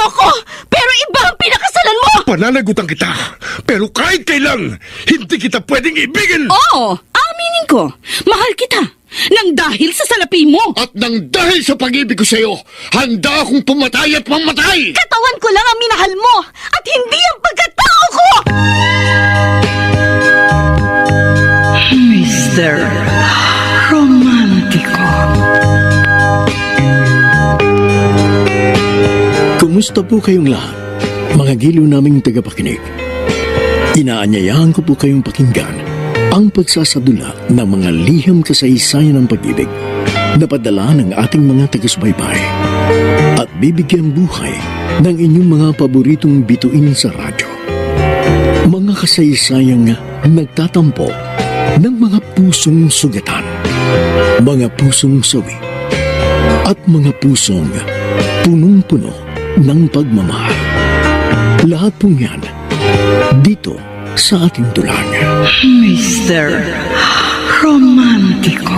ko, pero iba ang pinakasalan mo! Pananagutan kita, pero kahit kailan, hindi kita pwedeng ibigin! Oo, aminin ko. Mahal kita. Nang dahil sa salapi mo. At nang dahil sa pag-ibig ko sa'yo, handa akong pumatay at mamatay! Katawan ko lang ang minahal mo at hindi ang pagkatao ko! Mr. Romantico. Kumusta po kayong lahat, mga giliw naming tagapakinig? Inaanyayahan ko po kayong pakinggan ang pagsasadula ng mga liham kasaysayan ng pag-ibig na padala ng ating mga taga-subaybay at bibigyan buhay ng inyong mga paboritong bituin sa radyo. Mga kasaysayang nagtatampo ng mga pusong sugatan, mga pusong sawi, at mga pusong punong-puno ng pagmamahal. Lahat pong yan dito sa ating tulang. Mr. Romantico.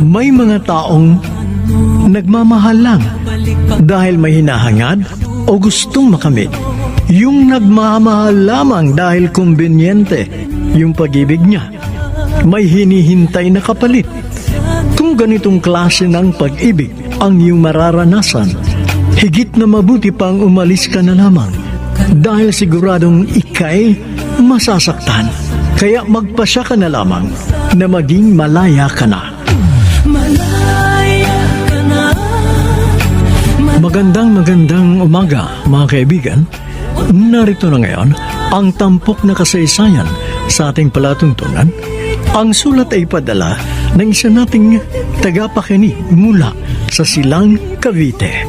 May mga taong nagmamahal lang dahil may hinahangad o gustong makamit. Yung nagmamahal lamang dahil kumbinyente yung pag-ibig niya. May hinihintay na kapalit. Kung ganitong klase ng pag-ibig ang iyong mararanasan, higit na mabuti pang umalis ka na lamang dahil siguradong ika'y masasaktan. Kaya magpasya ka na lamang na maging malaya ka na. Magandang umaga, mga kaibigan. Narito na ngayon ang tampok na kasaysayan sa ating palatuntunan. Ang sulat ay padala ng isa nating tagapakinig mula sa Silang, Cavite.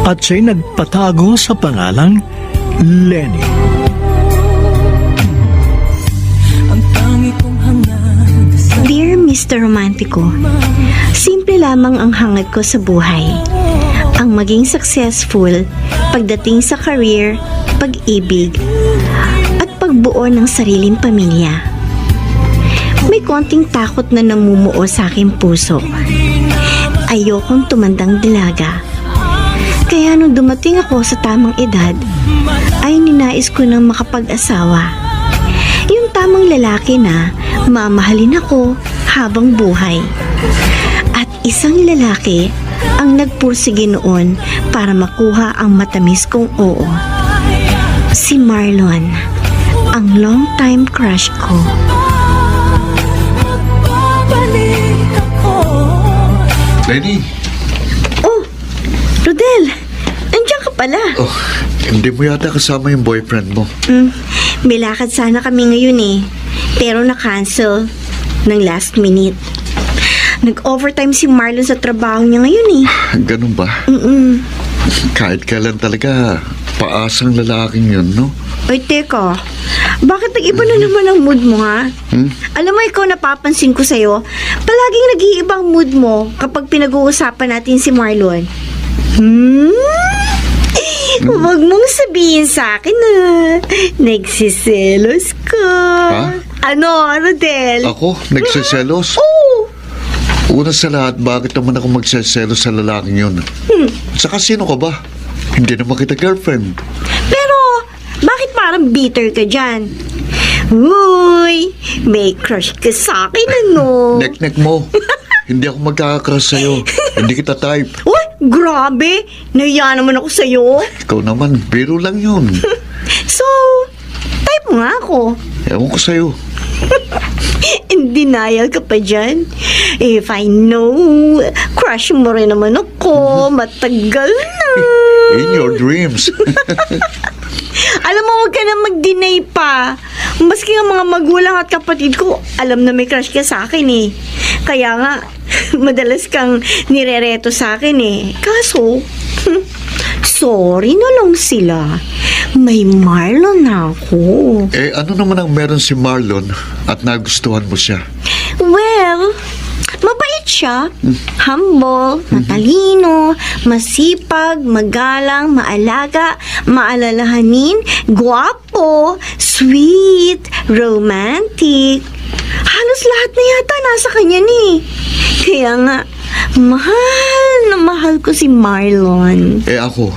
At siya'y nagpatago sa pangalang Lenny. Dear Mr. Romantico, simple lamang ang hangad ko sa buhay. Ang maging successful pagdating sa career, pag-ibig, at pagbuo ng sariling pamilya. May konting takot na namumuo sa aking puso. Ayokong tumandang dalaga. Kaya nung dumating ako sa tamang edad, ay ninais ko nang makapag-asawa. Yung tamang lalaki na mamahalin ako habang buhay. At isang lalaki ang nagpursige noon para makuha ang matamis kong oo. Si Marlon, ang long-time crush ko. Lenny! Oh, Rodel, nandiyan ka pala. Oh, hindi mo yata kasama yung boyfriend mo. May lakad sana kami ngayon eh, pero na-cancel ng last minute. Nag-overtime si Marlon sa trabaho niya ngayon eh. Ganun ba? Kahit kailan talaga, paasang lalaking yun, no? Oy, teka. Bakit nag-iba na naman ang mood mo, ha? Alam mo, ikaw napapansin ko sa'yo, palaging nag-iibang mood mo kapag pinag-uusapan natin si Marlon. Huwag mong sabihin sa akin na nagsiselos ka. Ha? Ano, Rodel? Ako? Nagsiselos? Oo. Una sa lahat, bakit naman ako magseselos sa lalaking yun? Saka sino ka ba? Hindi naman kita girlfriend. Pero, bakit parang bitter ka dyan? Uy, may crush ka sa akin, ano? Nek-nek mo. Hindi ako magkakakrush sa'yo. Hindi kita type. Uy, grabe! Nahiya naman ako sa'yo. Ikaw naman, biro lang yun. So, type mo nga ako. Ewan ko sa'yo. In denial ka pa dyan. If I know, crush mo rin naman ako. Matagal na. In your dreams. Alam mo, huwag ka na mag-deny pa. Maski ang mga magulang at kapatid ko, alam na may crush ka sa akin eh. Kaya nga, madalas kang nirereto sa akin eh. Kaso, sorry na lang sila. May Marlon na ako. Eh, ano naman ang meron si Marlon at nagustuhan mo siya? Well, mabait Siya, humble, matalino, masipag, magalang, maalaga, maalalahanin, gwapo, sweet, romantic. Halos lahat na yata nasa kanya ni. Kaya nga, mahal na mahal ko si Marlon. Eh ako,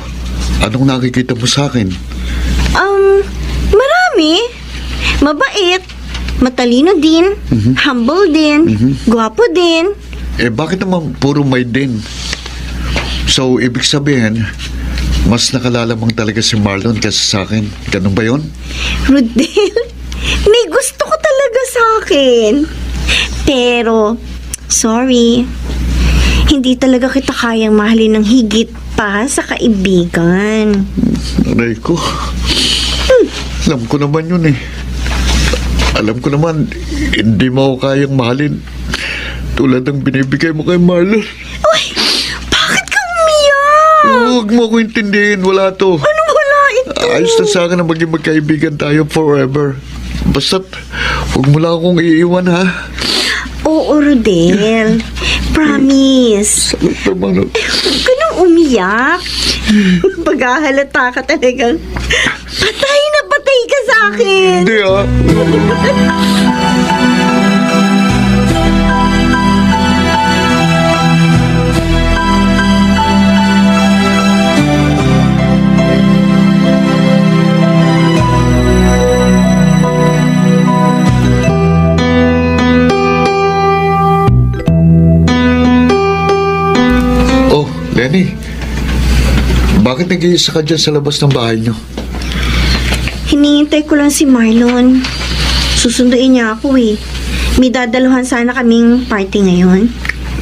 anong nakikita mo sa akin? Marami. Mabait, matalino din, humble din, gwapo din. Eh bakit naman puro may din? So, ibig sabihin, mas nakalalamang talaga si Marlon kaysa sa akin. Ganun ba yun? Rodel, may gusto ko talaga sa akin. Pero, sorry, hindi talaga kita kayang mahalin ng higit pa sa kaibigan. Aray ko. Alam ko naman yun eh. Alam ko naman, hindi mo ako kayang mahalin. Tulad ng binibigay mo kay Marlon. Uy, bakit ka umiyak? Huwag mo ako intindihin, wala to. Ano wala ito? Ayos na sa akin na maging magkaibigan tayo forever. Basta't, huwag mo lang akong iiwan ha. Oo, Rodel. Promise. Sabi naman, Huwag ka nang umiyak. Paghahalata ka talagang patay na patay ka sa akin. hindi ha. Oh, Lenny. Bakit nag-iisa ka dyan sa labas ng bahay niyo? Hinihintay ko lang si Marlon. Susunduin niya ako eh. May dadaluhan sana kaming party ngayon.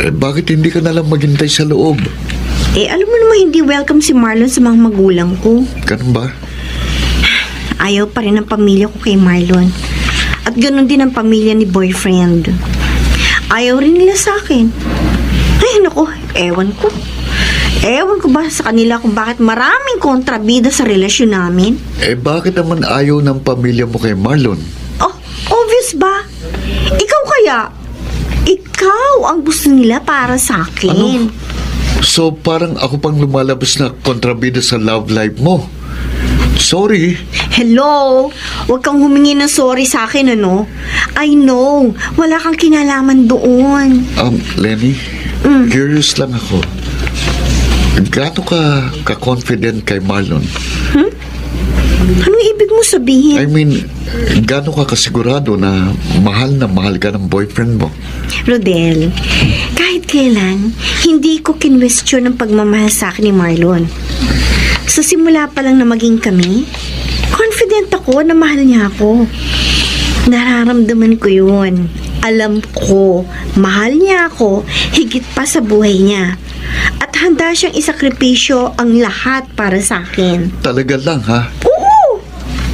Eh, bakit hindi ka nalang maghintay sa loob? Eh, alam mo naman hindi welcome si Marlon sa mga magulang ko. Ganun ba? Ayaw pa rin ng pamilya ko kay Marlon. At ganun din ang pamilya ni boyfriend. Ayaw rin nila sa akin. Ay, naku, ewan ko. Ewan ko ba sa kanila kung bakit maraming kontrabida sa relasyon namin? Eh, bakit naman ayaw ng pamilya mo kay Marlon? Oh, obvious ba? Ikaw kaya? Ikaw ang gusto nila para sa akin. Ano? So, parang ako pang lumalabas na kontrabida sa love life mo. Sorry. Hello? Huwag kang humingi ng sorry sa akin, ano? I know, wala kang kinalaman doon. Lenny, curious lang ako. Gaano ka confident kay Marlon? Anong ibig mo sabihin? I mean, gaano ka kasigurado na mahal ka ng boyfriend mo? Rodel, kahit kailan, hindi ko kinwestiyon ang pagmamahal sa akin ni Marlon. Sa simula pa lang na maging kami, confident ako na mahal niya ako. Nararamdaman ko yun. Alam ko, mahal niya ako higit pa sa buhay niya. At handa siyang isakripisyo ang lahat para sa akin. Talaga lang, ha? Oo!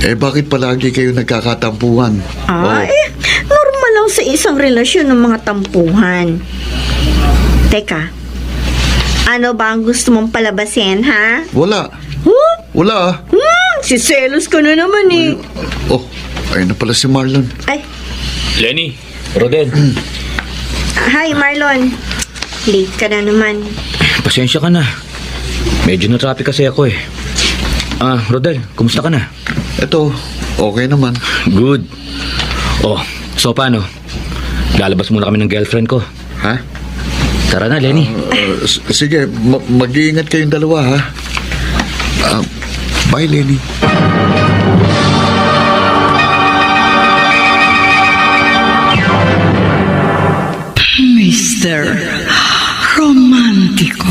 Eh, bakit palagi kayo nagkakatampuhan? Normal lang sa isang relasyon ng mga tampuhan. Teka, ano ba ang gusto mong palabasin, ha? Wala. Huh? Wala, Siselos ko na naman eh. Oh, ayun na pala si Marlon. Ay, Lenny, Rodel, hi Marlon. Late ka na naman. pasensya ka na. Medyo na-traffic kasi ako eh. Rodel, kumusta ka na? Ito, okay naman. Good. Oh, so paano? Lalabas muna kami ng girlfriend ko. Ha? Tara na, Lenny. Sige, mag-iingat kayong dalawa, ha? Bye, Lenny. Mr. Romantico.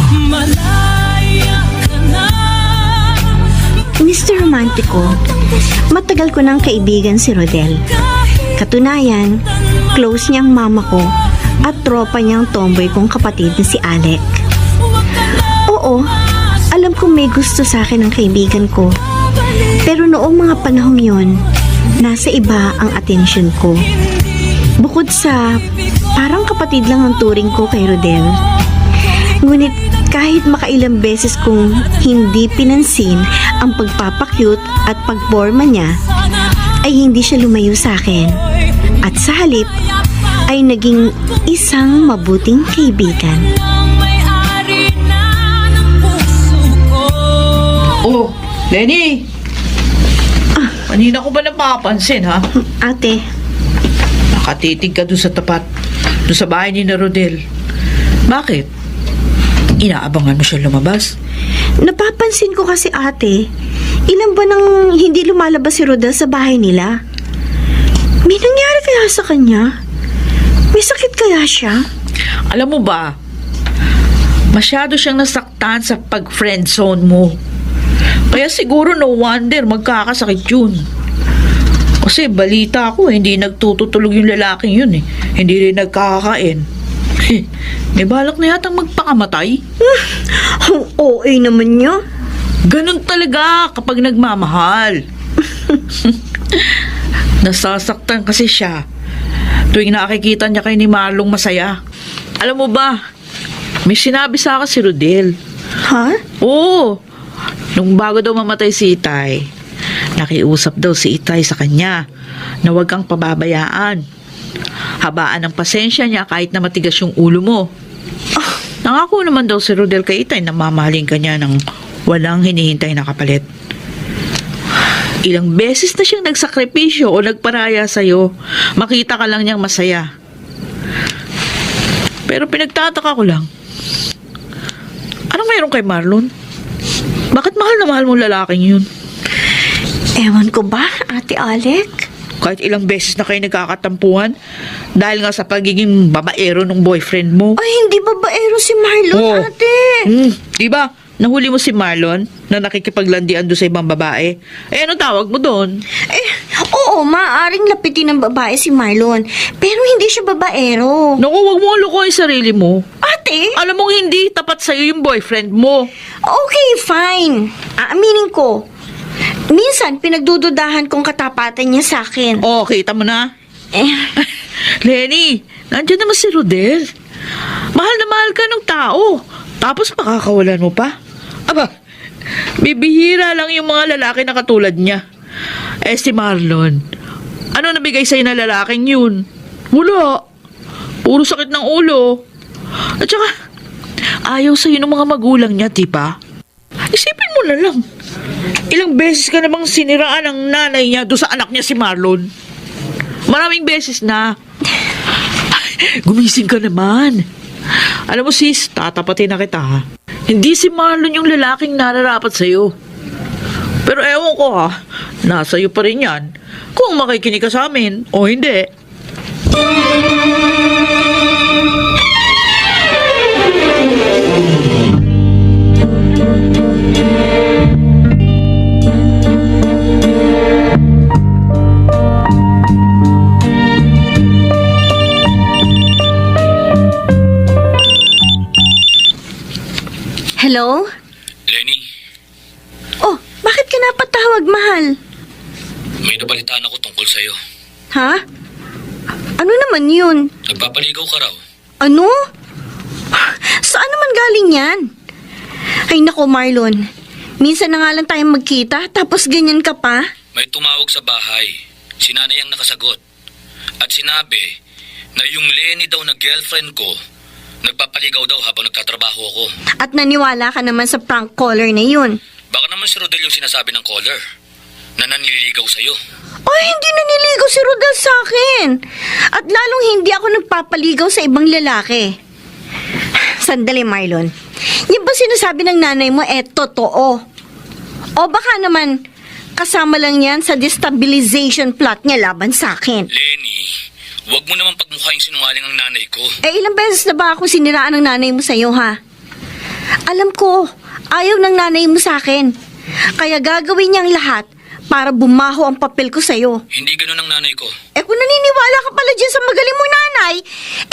Mr. Romantico, matagal ko ng kaibigan si Rodel. Katunayan, close niyang mama ko at tropa niyang tomboy kong kapatid na si Alec. Oo, alam kong may gusto sa akin ang kaibigan ko. Pero noong mga panahong yon, nasa iba ang atensyon ko. Bukod sa parang kapatid lang ang turing ko kay Rodel. Ngunit kahit makailang beses kong hindi pinansin ang pagpapakyut at pagporma niya, ay hindi siya lumayo sa akin. At sa halip, ay naging isang mabuting kaibigan. Oh, Lenny! Kanina ko ba napapansin, ha? Ate, Nakatitig ka doon sa tapat. Doon sa bahay ni na Rodel. Bakit? Inaabangan mo siya lumabas? napapansin ko kasi ate, ilan ba nang hindi lumalabas si Rodel sa bahay nila? May nangyari kaya sa kanya? May sakit kaya siya? Alam mo ba, masyado siyang nasaktan sa pag-friend zone mo. Kaya siguro no wonder magkakasakit yun. Kasi balita ko, hindi nagtututulog yung lalaking yun eh. Hindi rin nagkakakain. May balak na yatang magpakamatay. Ang OA naman niya. Ganun talaga kapag nagmamahal. Nasasaktan kasi siya tuwing nakikita niya kay ni Marlong masaya. Alam mo ba, may sinabi sa akin si Rodel. Ha? Oo, nung bago daw mamatay si Itay, nakiusap daw si Itay sa kanya na huwag kang pababayaan. Habaan ng pasensya niya kahit na matigas yung ulo mo. Nangako naman daw si Rodel kay Itay na mamahalin ka niya ng walang hinihintay na kapalit. Ilang beses na siyang nagsakripisyo o nagparaya sa'yo. Makita ka lang niyang masaya. Pero pinagtataka ko lang. Anong meron kay Marlon? Bakit mahal na mahal mo lalaking yun? Ewan ko ba, Ate Alec? Kahit ilang beses na kayo nagkakatampuhan dahil nga sa pagiging babaero ng boyfriend mo. Ay, hindi babaero si Marlon, Oo. ate. Diba? Nahuli mo si Marlon na nakikipaglandian doon sa ibang babae. Eh, ano tawag mo doon? Eh, oo, maaaring lapitin ng babae si Marlon. Pero hindi siya babaero. Naku, wag mo lukoy sarili mo. Ate? Alam mong hindi tapat sa'yo yung boyfriend mo. Okay, fine. Aaminin ko. Minsan, pinagdududahan kong katapatan niya sa akin. Oh, kita mo na. Eh, Lenny, nandiyan naman si Rodel. Mahal na mahal ka ng tao. Tapos makakawalan mo pa? Aba, bibihira lang yung mga lalaki na katulad niya. Eh si Marlon, ano nabigay sa'yo na lalaking yun? Wala. Puro sakit ng ulo. At saka, ayaw sa'yo ng mga magulang niya, di ba? Isipin mo na lang. Ilang beses ka namang siniraan ng nanay niya doon sa anak niya si Marlon. Maraming beses na. Ay, gumising ka naman. Alam mo sis, tatapatin na kita ha. Hindi si Marlon yung lalaking nararapat sa'yo. Pero ewan ko ha, nasa'yo pa rin yan. Kung makikinig ka sa amin o hindi. hello? Lenny, Oh, bakit ka napatawag, mahal? may nabalitaan ako tungkol sa'yo. Ha? Ano naman yun? Nagpapaligaw ka raw. Ano? Saan naman galing yan? Ay nako, Marlon. Minsan na nga lang tayong magkita, tapos ganyan ka pa? May tumawag sa bahay. Si nanay ang nakasagot. At sinabi na yung Lenny daw na girlfriend ko, nagpapaligaw daw habang nagtatrabaho ako. At naniwala ka naman sa prank caller na yun. Baka naman si Rodel yung sinasabi ng caller na nanliligaw sa'yo. Ay, hindi naniligaw si Rodel sa akin. At lalong hindi ako nagpapaligaw sa ibang lalaki. Sandali, Marlon. Yung ba sinasabi ng nanay mo, totoo? O baka naman, kasama lang yan sa destabilization plot niya laban sa akin. Lenny, wag mo naman pagmukha yung sinungaling ang nanay ko. Ilang beses na ba ako siniraan ng nanay mo sa'yo, ha? Alam ko, ayaw ng nanay mo sa akin. Kaya gagawin niyang lahat para bumaho ang papel ko sa'yo. Hindi ganun ang nanay ko. Kung naniniwala ka pala dyan sa magaling mong nanay,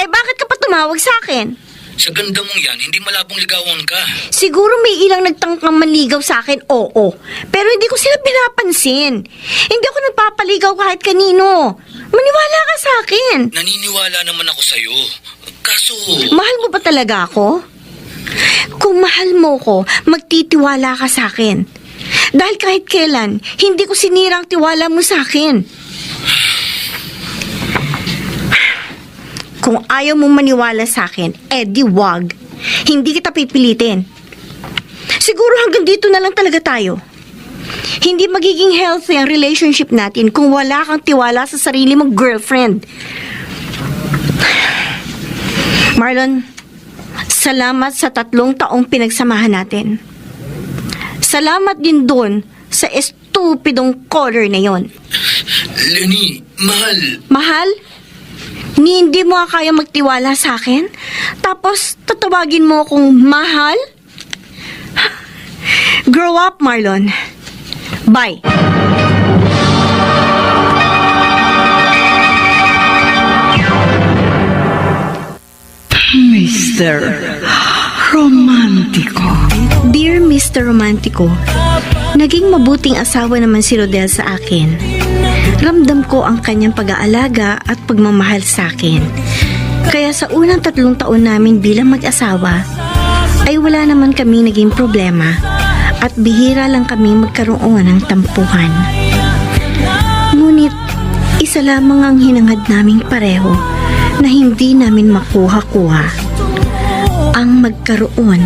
bakit ka pa tumawag sa akin? Sa ganda mong yan, hindi malabong ligawan ka. Siguro may ilang nagtangkang manligaw sa akin, oo. Pero hindi ko sila pinapansin. Hindi ako nagpapaligaw kahit kanino. Maniwala ka sa akin. Naniniwala naman ako sa'yo. Kaso, Mahal mo ba talaga ako? Kung mahal mo ko, magtitiwala ka sa akin. Dahil kahit kailan, hindi ko sinirang tiwala mo sa akin. Kung ayaw mong maniwala sa akin, di wag. Hindi kita pipilitin. Siguro hanggang dito na lang talaga tayo. Hindi magiging healthy ang relationship natin kung wala kang tiwala sa sarili mong girlfriend. Marlon, salamat sa 3 taong pinagsamahan natin. Salamat din doon sa estupidong caller na yon. Lenny, mahal. Mahal? Hindi mo kaya magtiwala sa akin? Tapos tatawagin mo akong mahal? Grow up, Marlon. Bye. Mr. Romantico. Dear Mr. Romantico, naging mabuting asawa naman si Rodel sa akin. Ramdam ko ang kanyang pag-aalaga at pagmamahal sa akin. Kaya sa unang 3 taon namin bilang mag-asawa, ay wala naman kami naging problema at bihira lang kami magkaroon ng tampuhan. Ngunit, isa lamang ang hinangad naming pareho na hindi namin makuha-kuha. Ang magkaroon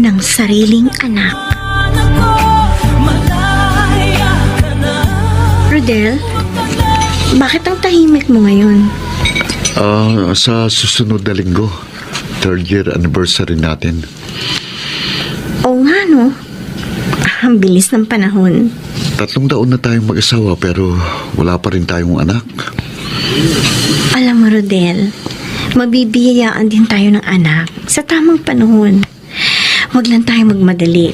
ng sariling anak. Rodel, bakit ang tahimik mo ngayon? Sa susunod na linggo, 3rd year anniversary natin. Oo nga, no? Ang bilis ng panahon. 3 taon na tayong mag-asawa pero wala pa rin tayong anak. Alam mo, Rodel, mabibiyayaan din tayo ng anak sa tamang panahon. Huwag lang tayo magmadali.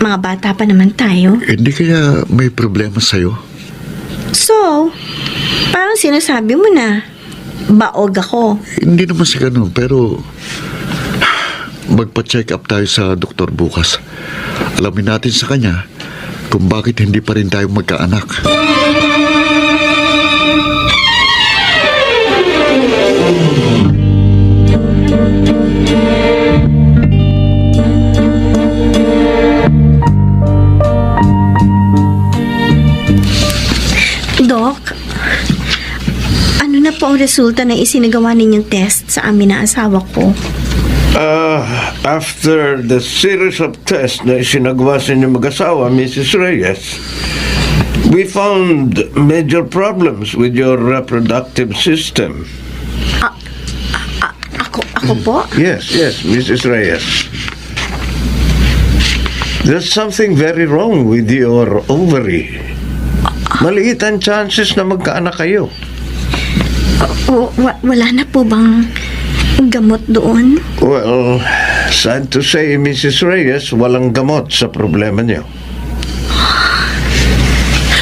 Mga bata pa naman tayo. Hindi kaya may problema sa'yo? So, parang sinasabi mo na, baog ako. Hindi naman sa ganun, pero magpa-check up tayo sa doktor bukas. Alamin natin sa kanya kung bakit hindi pa rin tayo magkaanak. Dok, ano na po ang resulta na isinagawa ninyong test sa amin na asawa ko? After the series of tests na isinagawa sa inyong mag-asawa, Mrs. Reyes, we found major problems with your reproductive system. Ako po? Yes, Mrs. Reyes. There's something very wrong with your ovary. Maliit ang chances na magkaanak kayo. Wala na po bang gamot doon? Well, sad to say, Mrs. Reyes, walang gamot sa problema niyo.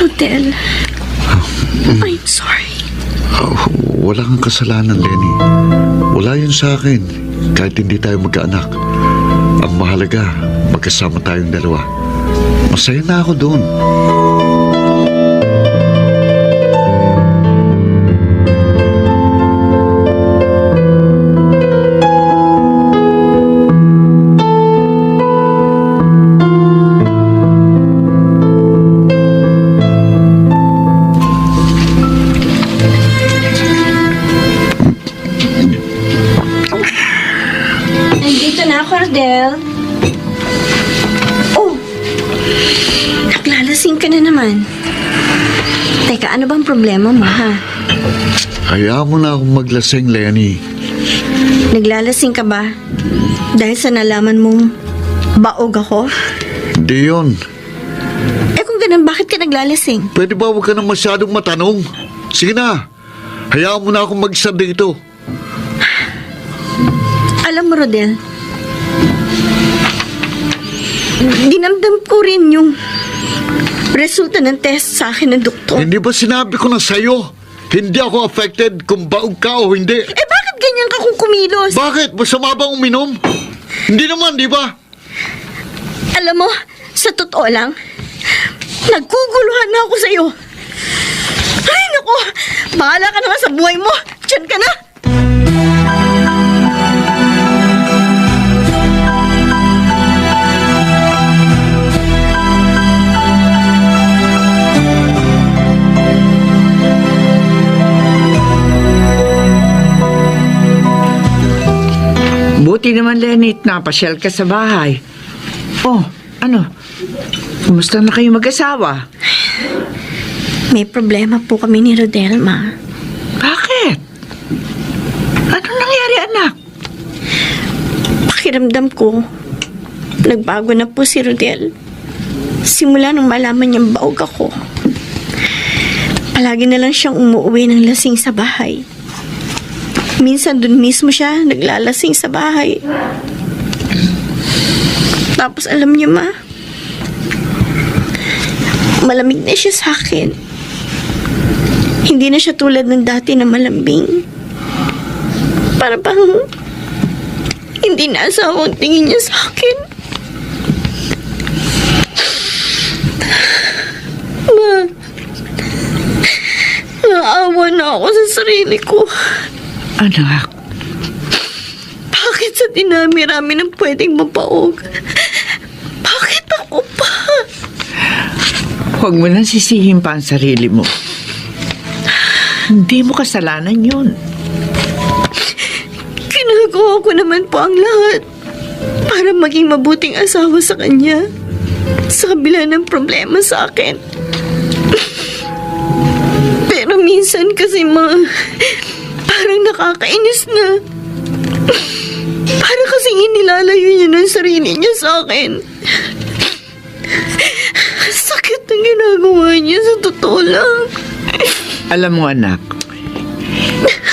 Rodel, I'm sorry. Wala kang kasalanan, Lenny. Wala yun sa akin. Kahit hindi tayo magkaanak. Ang mahalaga, magkasama tayong dalawa. Masaya na ako doon. Nandito na ako, Rodel. Oh, naglalasing ka na naman. Teka, ano bang problema mo, ha? Hayaan mo na akong maglasing, Lenny. Naglalasing ka ba? Dahil sa nalaman mong baog ako? Hindi yun. Kung ganun, bakit ka naglalasing? Pwede ba huwag ka na masyadong matanong? Sige na. Hayaan mo na akong mag-isa dito. Alam mo, Rodel, dinamdam ko rin yung resulta ng test sa akin ng doktor. Hindi ba sinabi ko na sa'yo? Hindi ako affected kung baog ka o hindi. Bakit ganyan ka kung kumilos? Bakit? Masama bang uminom? Hindi naman, di ba? Alam mo, sa totoo lang, nagkuguluhan na ako sa'yo. Ay, naku, bahala ka naman sa buhay mo. Diyan ka na. Mabuti naman, Lenny, napasyal ka sa bahay. Oh, ano? Kumusta na kayo mag-asawa? May problema po kami ni Rodel, Ma. Bakit? Anong nangyari, anak? Pakiramdam ko, nagbago na po si Rodel. Simula nung malaman niyang baog ako. Palagi na lang siyang umuwi ng lasing sa bahay. Minsan dun mismo siya naglalasing sa bahay. Tapos alam niyo, Ma, malamig na siya sa akin. Hindi na siya tulad ng dati na malambing. Para bang hindi na asawang tingin niya sa akin. Ma, naawa na ako sa sarili ko. Anak, Bakit sa dinami-rami ng pwedeng mapaog? Bakit ako pa? huwag mo nang sisihin pa ang sarili mo. Hindi mo kasalanan yun. Ginagawa ko naman po ang lahat para maging mabuting asawa sa kanya. Sa kabila ng problema sa akin. Pero minsan kasi, Ma, parang nakakainis na. Para kasing inilalayo niya ng sarili niya sa akin. Sakit ang ginagawa niya, sa totoo lang. Alam mo, anak,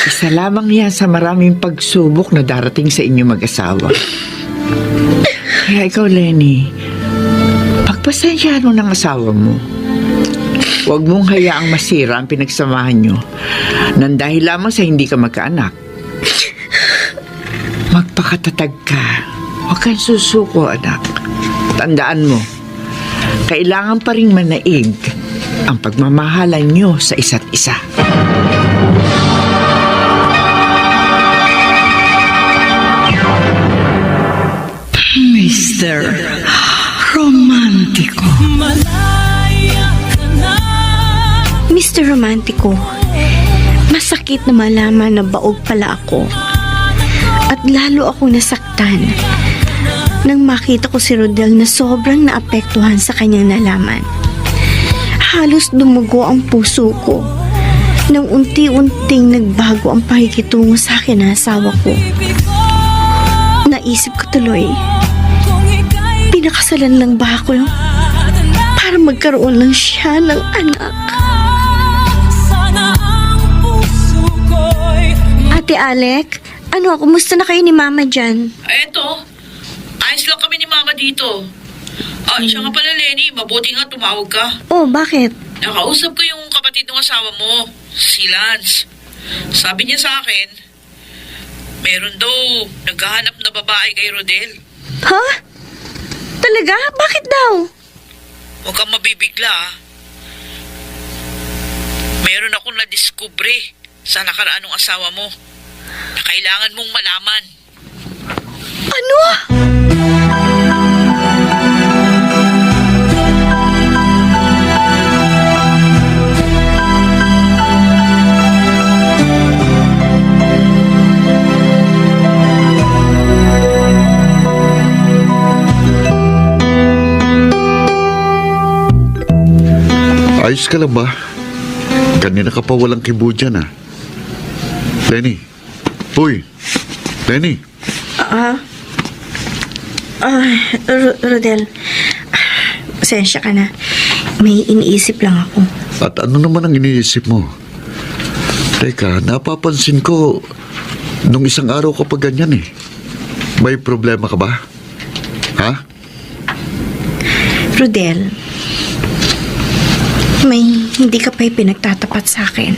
isa lamang yan sa maraming pagsubok na darating sa inyo mag-asawa. Kaya ikaw, Lenny, pagpasensyahan mo ng asawa mo. Huwag mong hayaang masira ang pinagsamahan nyo nang dahil lamang sa hindi ka magkaanak. Magpakatatag ka. Huwag kang susuko, anak. Tandaan mo, kailangan pa rin manaig ang pagmamahalan nyo sa isa't isa. Mr. Romantico. Mr. Romantico, masakit na malaman na baog pala ako. At lalo akong nasaktan nang makita ko si Rodel na sobrang naapektuhan sa kanyang nalaman. Halos dumugo ang puso ko nang unti-unting nagbago ang pakikitungo sa akin ng asawa ko. Naisip ko tuloy, pinakasalan lang ba ako para magkaroon lang siya ng anak? Ate Alec, ano, kumusta na kayo ni Mama dyan? Eto, ayos lang kami ni Mama dito. Siya nga pala, Lenny, mabuti nga tumawag ka. Oh, bakit? Nakausap ko yung kapatid ng asawa mo, si Lance. Sabi niya sa akin, meron daw naghahanap na babae kay Rodel. Ha? Talaga? Bakit daw? Huwag kang mabibigla, ah. Meron akong nadiskubre sa nakaraan ng asawa mo na kailangan mong malaman. Ano? Ayos ka lang ba? Kanina ka pa walang kibo dyan, ah. Lenny. Uy. Lenny. Rodel, pasensya ka na. May iniisip lang ako. At ano naman ang iniisip mo? Teka, napapansin ko nung isang araw ka pa ganyan eh. May problema ka ba? Ha? Rodel, may hindi ka pa'y pinagtatapat sa akin.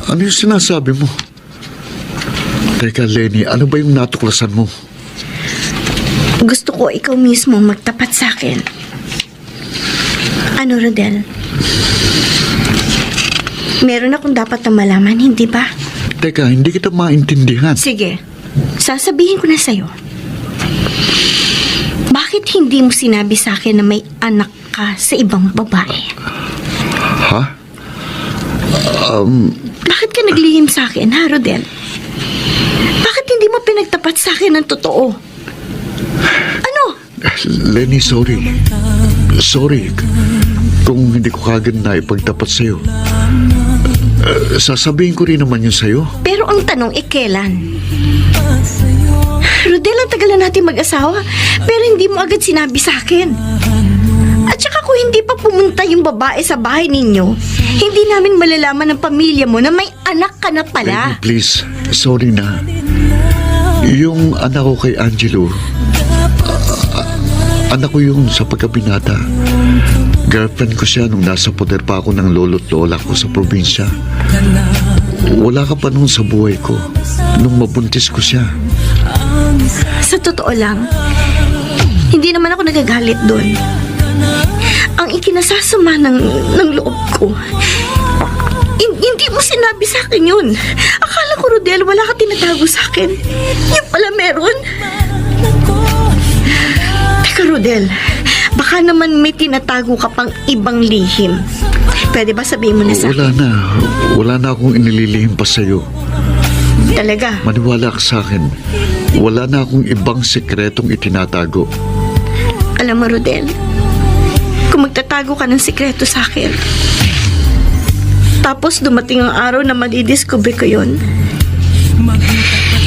Ano yung sinasabi mo? Teka, Lenny, ano ba yung natuklasan mo? Gusto ko ikaw mismo magtapat sa akin. Ano, Rodel? Meron akong dapat na malaman, hindi ba? Teka, hindi kita maintindihan. Sige, sasabihin ko na sa'yo. Bakit hindi mo sinabi sa akin na may anak ka sa ibang babae? Ha? Bakit ka naglihim sa akin, ha, Rodel? Bakit hindi mo pinagtapat sa akin ng totoo? Ano? Lenny, sorry. Sorry. Kung hindi ko kagad na ipagtapat sa'yo. Sasabihin ko rin naman yun sa'yo. Pero ang tanong kailan? Rodel, ang tagal na natin mag-asawa, pero hindi mo agad sinabi sa akin. At saka kung hindi pa pumunta yung babae sa bahay ninyo, hindi namin malalaman ng pamilya mo na may anak ka na pala. Lenny, please. Sorry na. Yung anak ko kay Angelo, anak ko yun sa pagkabinata. Girlfriend ko siya nung nasa poder pa ako ng lolo't lola ko sa probinsya. Wala ka pa noon sa buhay ko nung mabuntis ko siya. Sa totoo lang, hindi naman ako nagagalit doon. Ang ikinasasama ng loob ko, hindi mo sinabi sa akin yun. Akala ko, Rodel, wala ka tinatago sa akin. Yung pala meron. Teka, Rodel, baka naman may tinatago ka pang ibang lihim. Pwede ba sabihin mo na sa akin? Wala na akong inililihim pa sa'yo. Talaga? Maniwala ka sa akin. Wala na akong ibang sekretong itinatago. Alam mo, Rodel, kung magtatago ka ng sikreto sa akin, tapos dumating ang araw na madidiscover ko yun,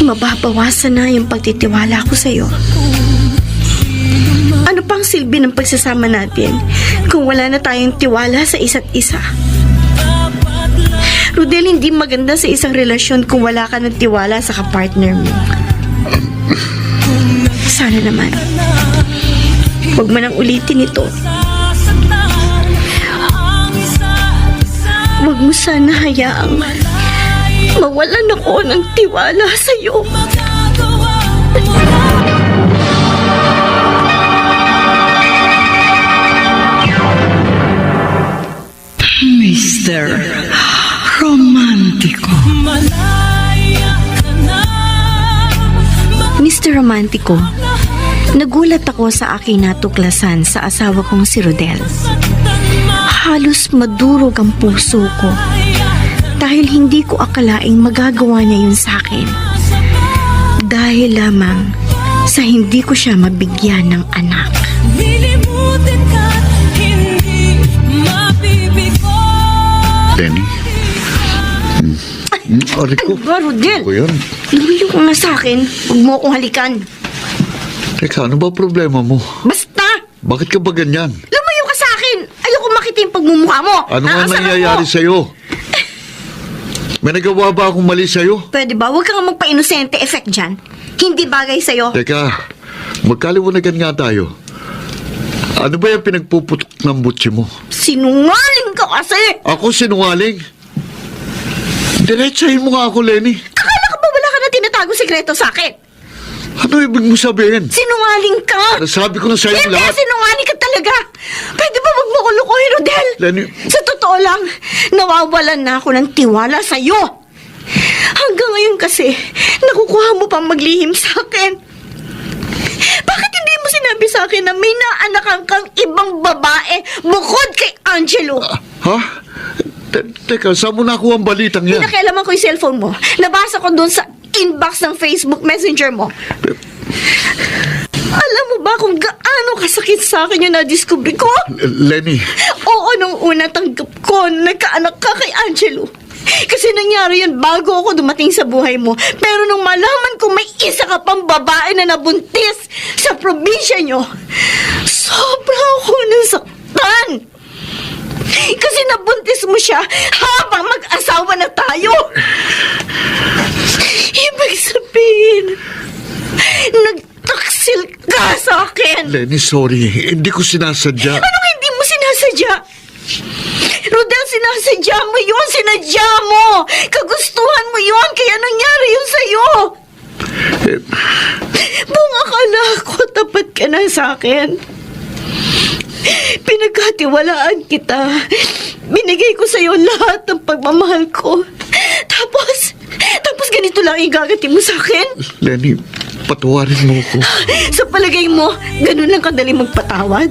mababawasan na yung pagtitiwala ko sa'yo. Ano pang silbi ng pagsasama natin kung wala na tayong tiwala sa isa't isa? Rodel, hindi maganda sa isang relasyon kung wala ka ng tiwala sa kapartner mo. Sana naman, huwag mo nang ulitin ito. Huwag mo sana hayaang mawalan ako ng tiwala sa'yo. Mr. Romantico. Mr. Romantico, nagulat ako sa aking natuklasan sa asawa kong si Rodel. Halos madurog ang puso ko dahil hindi ko akalaing magagawa niya yun sa akin. Dahil lamang sa hindi ko siya mabigyan ng anak. Lenny? Ari ko. Ano ba, Rodel? Ko yan. Luyo ka na sa akin. Huwag mo akong halikan. Teka, ano ba problema mo? Basta! Bakit ka ba ganyan? Lumayo ka sa akin! Ayoko makita yung pagmumukha mo! Ano nga Aasaran nangyayari mo. sa'yo? May nagawa ba akong mali sa'yo? Pwede ba? Huwag kang magpa-inosente effect dyan. Hindi bagay sa'yo. Teka, magkaliwanagan nga tayo. Ano ba yung pinagpuputok ng butsi mo? Sinungaling ka kasi! Ako sinungaling? Diretsahin mo nga ako, Lenny. Akala ka ba wala ka na tinatago sekreto sa akin? Ano ibig mo sabihin? Sinungaling ka! Nasabi ko na sa'yo Hindi, lahat. sinungaling ka talaga! Pwede ba wag mo ko lukuhin, Rodel? Lenny. Sa totoo lang, nawawalan na ako ng tiwala sa'yo. Hanggang ngayon kasi, nakukuha mo pang maglihim sa akin. Bakit hindi mo sinabi sa akin na may naanakan kang ibang babae bukod kay Angelo? Ha? Teka, saan mo nakuha ang balitang yan? Pinakialaman ko yung cellphone mo. Nabasa ko doon sa inbox ng Facebook Messenger mo. Alam mo ba kung gaano kasakit sa akin yung na-discover ko? Lenny. Oo, nung una tanggap ko, nagkaanak ka kay Angelo. Kasi nangyari yun bago ako dumating sa buhay mo. Pero nung malaman ko may isa ka pang babae na nabuntis sa probinsya nyo, sobra ako nasaktan. Kasi nabuntis mo siya habang mag-asawa na tayo. Ibig sabihin, nagtaksil ka sa akin. Lenny, sorry. Hindi ko sinasadya. Anong hindi mo sinasadya? Rodel, sinasadya mo yun. Sinadya mo. Kagustuhan mo yun. Kaya nangyari yun sa'yo. Buong akala ko tapat ka na sa akin. Pinagkatiwalaan kita. Binigay ko sa'yo lahat ng pagmamahal ko. Tapos ganito lang igagati mo sa akin? Lenny, patawarin mo ko. Sa palagay mo, ganun lang kadali magpatawad?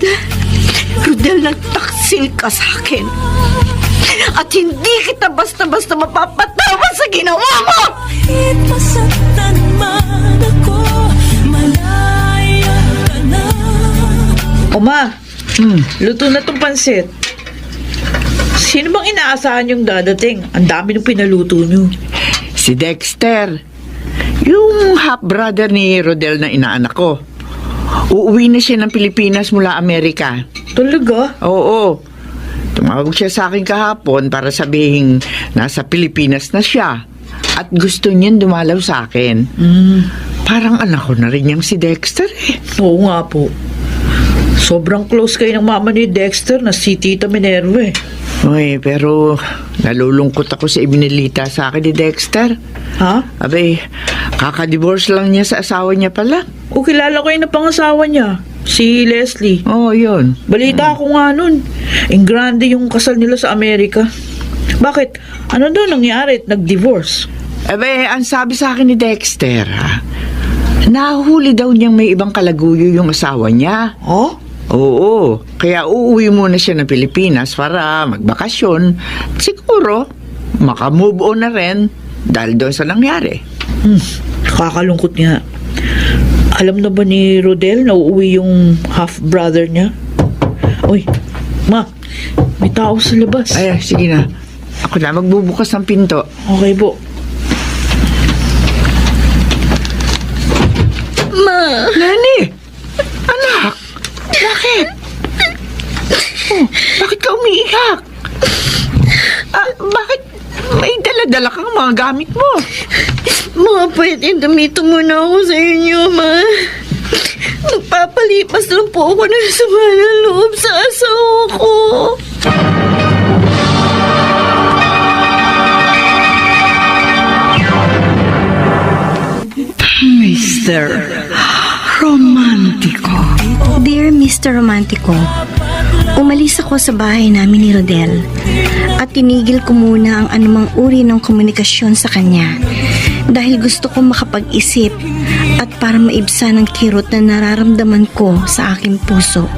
Rodel, nagtaksil ka sa akin. At hindi kita basta-basta mapapatawad sa ginawa mo! Kahit masaktan man ako, malaya ka na. Oma, luto na tong pansit. Sino bang inaasahan yung dadating? Ang dami ng pinaluto nyo. Si Dexter. Yung half-brother ni Rodel na inaanak ko. Uuwi na siya ng Pilipinas mula Amerika. Talaga? Oo. Tumawag siya sa akin kahapon para sabihin nasa Pilipinas na siya. At gusto niyan dumalaw sa akin. Parang anak ko na rin yung si Dexter eh. Oo nga po. Sobrang close kayo ng mama ni Dexter na si Tita Minerva eh. Uy, pero nalulungkot ako sa ibinilita sa akin ni Dexter. Ha? Abay, kakadivorce lang niya sa asawa niya pala. O kilala ko yung napangasawa niya. Si Leslie. Oo, yun. Balita ko nga nun. Ang grande yung kasal nila sa Amerika. Bakit? Ano daw nangyari at nag-divorce? Abay, ang sabi sa akin ni Dexter, nahuli daw niyang may ibang kalaguyo yung asawa niya. Oh? Oo, kaya uuwi muna siya ng Pilipinas para magbakasyon. Siguro, makamove on na rin dahil doon sa nangyari. Nakakalungkot nga. Alam na ba ni Rodel na uuwi yung half-brother niya? Uy, ma, may tao sa labas. Ay, sige na. Ako na magbubukas ng pinto. Okay po. Ma! Nani! Anak! Bakit? Oh, bakit ka umiiyak? Bakit may dala-dala kang mga gamit mo? Mga pwede, damito muna ako sa inyo, ma. Nagpapalipas lang po ako ng sama ng loob sa asawa ko. Mr. Romantico. Dear Mr. Romantico, umalis ako sa bahay namin ni Rodel at tinigil ko muna ang anumang uri ng komunikasyon sa kanya dahil gusto ko makapag-isip at para maibsan ang kirot na nararamdaman ko sa aking puso.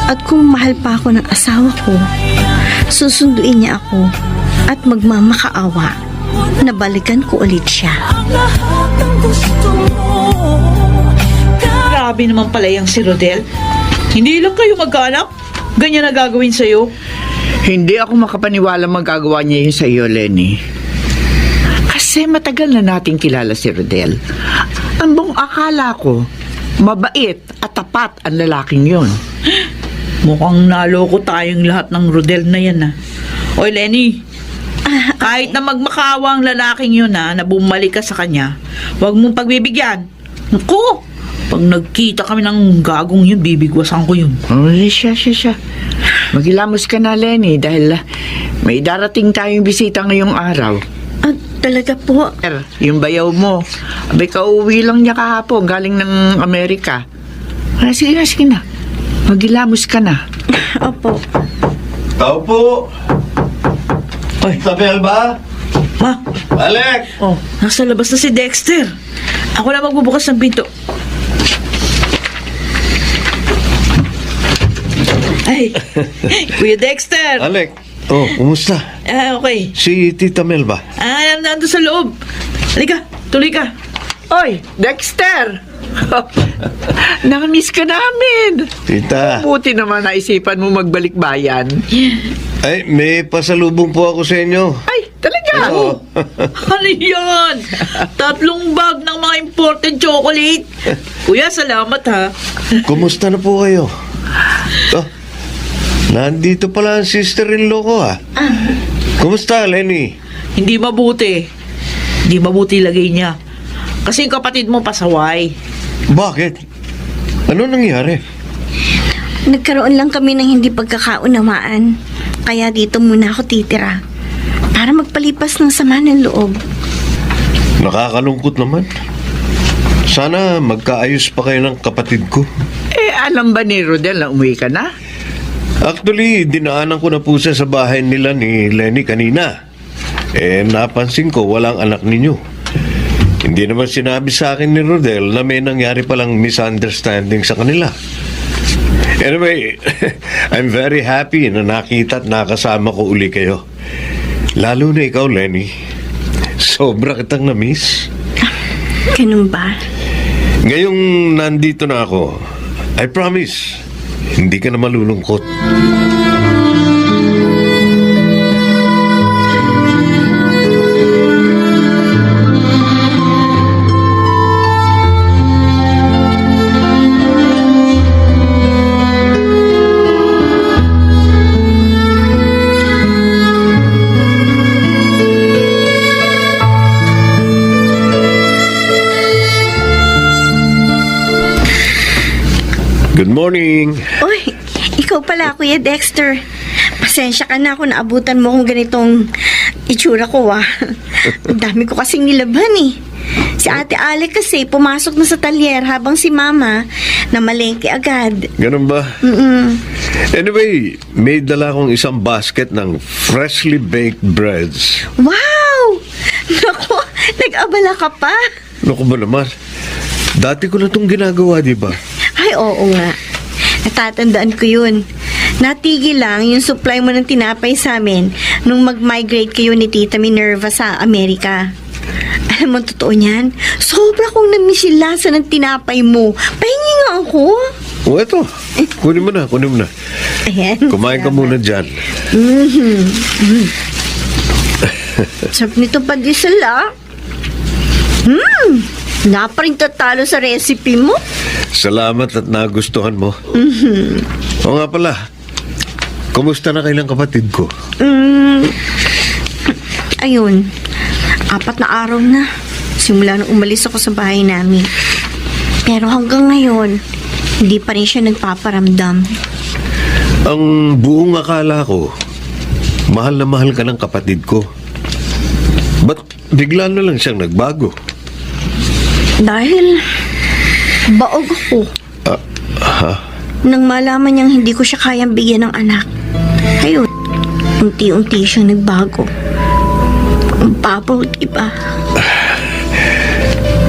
At kung mahal pa ako ng asawa ko, susunduin niya ako at magmamakaawa na balikan ko ulit siya. Lahat ng gusto mo, Grabe naman pala yung si Rodel. Hindi lang kayo magkaanak? Ganyan na gagawin sa'yo? Hindi ako makapaniwala magagawa niya yun sa iyo, Lenny. Kasi matagal na nating kilala si Rodel. Ang buong akala ko, mabait at tapat ang lalaking yun. Mukhang naloko tayong lahat ng Rodel na yan ah. Oy Lenny, kahit na magmakaawa ang lalaking yun na bumalik ka sa kanya, huwag mong pagbibigyan. Naku, pag nagkita kami ng gagong yun, bibigwasan ko yun. Ay, siya. Magilamos ka na, Lenny, dahil may darating tayong bisita ngayong araw. Talaga po? Yung bayaw mo, abay kauwi lang niya kahapon, galing ng Amerika. Sige na. Magilamos ka na. Opo. Tao po! Oy, Isabel ba? ma, Alec! oh, nasa labas na si Dexter. Ako na magbubukas ng pinto. Ay, Kuya Dexter. Alec! Oh, kumusta? Okay. Si Tita Mel ba? Nandun sa loob. Halika, tuloy ka. Oy, Dexter! Nakamiss ka namin. Tita, Buti naman naisipan mo magbalik bayan. ay, may pasalubong po ako sa inyo. Ay, talaga? Oo. Ano yan? 3 bag ng mga imported chocolate. Kuya, salamat ha. Kumusta na po kayo? Oh, nandito pala ang sister-in-law ko ha. Kumusta, Lenny? Hindi mabuti. Hindi mabuti lagay niya. Kasi yung kapatid mo pasaway. Bakit? Ano nangyari? Nagkaroon lang kami ng hindi pagkakaunawaan. Kaya dito muna ako titira. Para magpalipas ng sama ng loob. Nakakalungkot naman. Sana magkaayos pa kayo ng kapatid ko. Alam ba ni Rodel na umuwi ka na? Actually, dinaanan ko na po siya sa bahay nila ni Lenny kanina. Napansin ko walang anak ninyo. Hindi naman sinabi sa akin ni Rodel na may nangyari palang misunderstanding sa kanila. Anyway, I'm very happy na nakita at nakasama ko uli kayo. Lalo na ikaw, Lenny. Sobra kitang na-miss. Ganun ba? Ngayong nandito na ako, I promise, hindi ka na malulungkot. Good morning. Uy, ikaw pala, Kuya Dexter. Pasensya ka na kung naabutan mo kung ganitong itsura ko, ah. Ang dami ko kasing nilaban, eh. Si Ate Ale kasi pumasok na sa talyer habang si Mama namalengke agad. Ganun ba? Anyway, may dala akong isang basket ng freshly baked breads. Wow! Naku, nag-abala ka pa. Naku ba naman? Dati ko na itong ginagawa, di ba? Ay, oo nga. Natatandaan ko yun. Natigil lang yung supply mo ng tinapay sa amin nung mag-migrate kayo ni Tita Minerva sa Amerika. Alam mo, totoo niyan? Sobra kong namiss yung lasa ng tinapay mo. Pahingi nga ako. O, eto. Kunin mo na, kunin mo na. Ayan. Kumain ka muna dyan. Sarap nito pa diesel, ah. Na pa rin tatalo sa recipe mo. Salamat at nagustuhan mo. O nga pala, kumusta na kailang kapatid ko? Ayun, 4 na araw na. Simula nung umalis ako sa bahay namin. Pero hanggang ngayon, hindi pa rin siya nagpaparamdam. Ang buong akala ko, mahal na mahal ka ng kapatid ko. Ba't bigla na lang siyang nagbago? Dahil baog ako. Nang malaman niyang hindi ko siya kayang bigyan ng anak. Ayun, unti-unti siyang nagbago. Ang babaw, diba?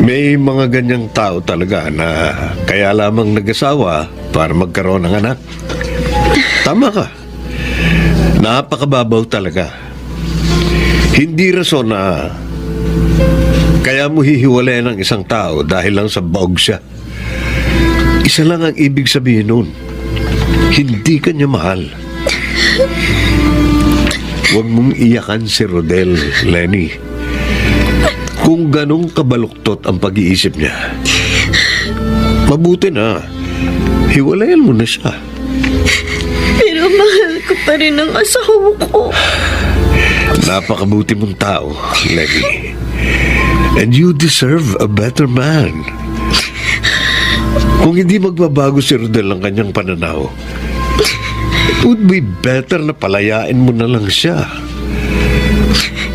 May mga ganyang tao talaga na kaya lamang nag-asawa para magkaroon ng anak. Tama ka. Napakababaw talaga. Hindi rason na kaya mo hihiwalayan ng isang tao dahil lang sa baog siya. Isa lang ang ibig sabihin nun. Hindi ka niya mahal. Huwag mong iyakan si Rodel, Lenny. Kung ganong kabaluktot ang pag-iisip niya, mabuti na. Hiwalayan mo na siya. Pero mahal ko pa rin ang asawa ko. Napakabuti mong tao, Lenny. And you deserve a better man. Kung hindi magbabago si Rodel ang kanyang pananaw, it would be better na palayain mo na lang siya.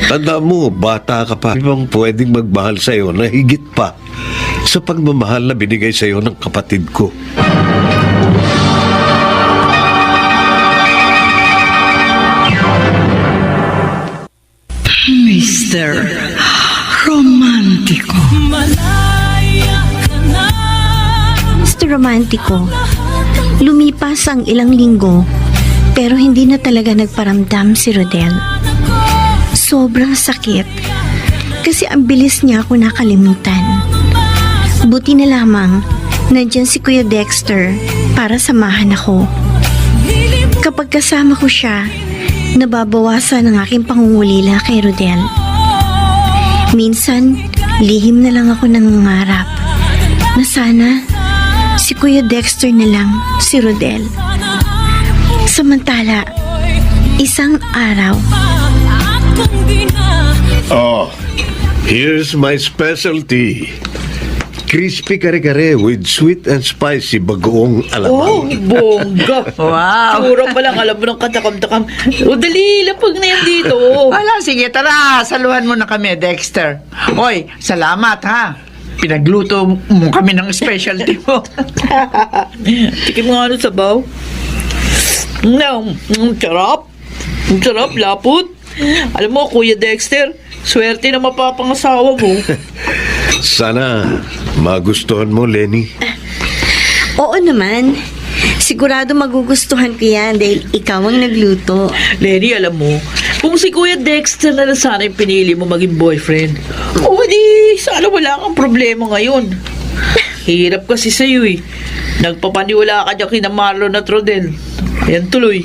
Tanda mo, bata ka pa. Ibang pwedeng magmahal sa'yo na higit pa sa pagmamahal na binigay sa'yo ng kapatid ko. Mr. Romántico. Malaya ka na. Mr. Romantico, lumipas ang ilang linggo pero hindi na talaga nagparamdam si Rodel. Sobrang sakit kasi ang bilis niya ako nakalimutan. Buti na lamang nandyan si Kuya Dexter para samahan ako. Kapag kasama ko siya, nababawasan ang aking pangungulila kay Rodel. Minsan, lihim na lang ako nangangarap na sana si Kuya Dexter na lang si Rodel. Samantala, isang araw, Oh, here's my specialty. Crispy kare-kare with sweet and spicy bagoong alamang. Bongga. Wow. Siguro pa lang alam mo ng katakam-takam. O dali, lapag na yan dito. Wala, sige, tara. Saluhan mo na kami, Dexter. Oy, salamat, ha? Pinagluto mo kami ng specialty mo. Tikim nga ano sabaw. No, sarap. Ang sarap, lapot. Alam mo, Kuya Dexter, swerte na mapapangasawa mo. Sana magustuhan mo, Lenny. oo naman, Sigurado magugustuhan ko yan dahil ikaw ang nagluto. Lenny, alam mo, kung si Kuya Dexter na lang sana yung pinili mo maging boyfriend, o di, sana wala kang problema ngayon. Hirap kasi sa'yo eh. Nagpapaniwala ka dyan kina Marlon at Rodel. Ayan tuloy.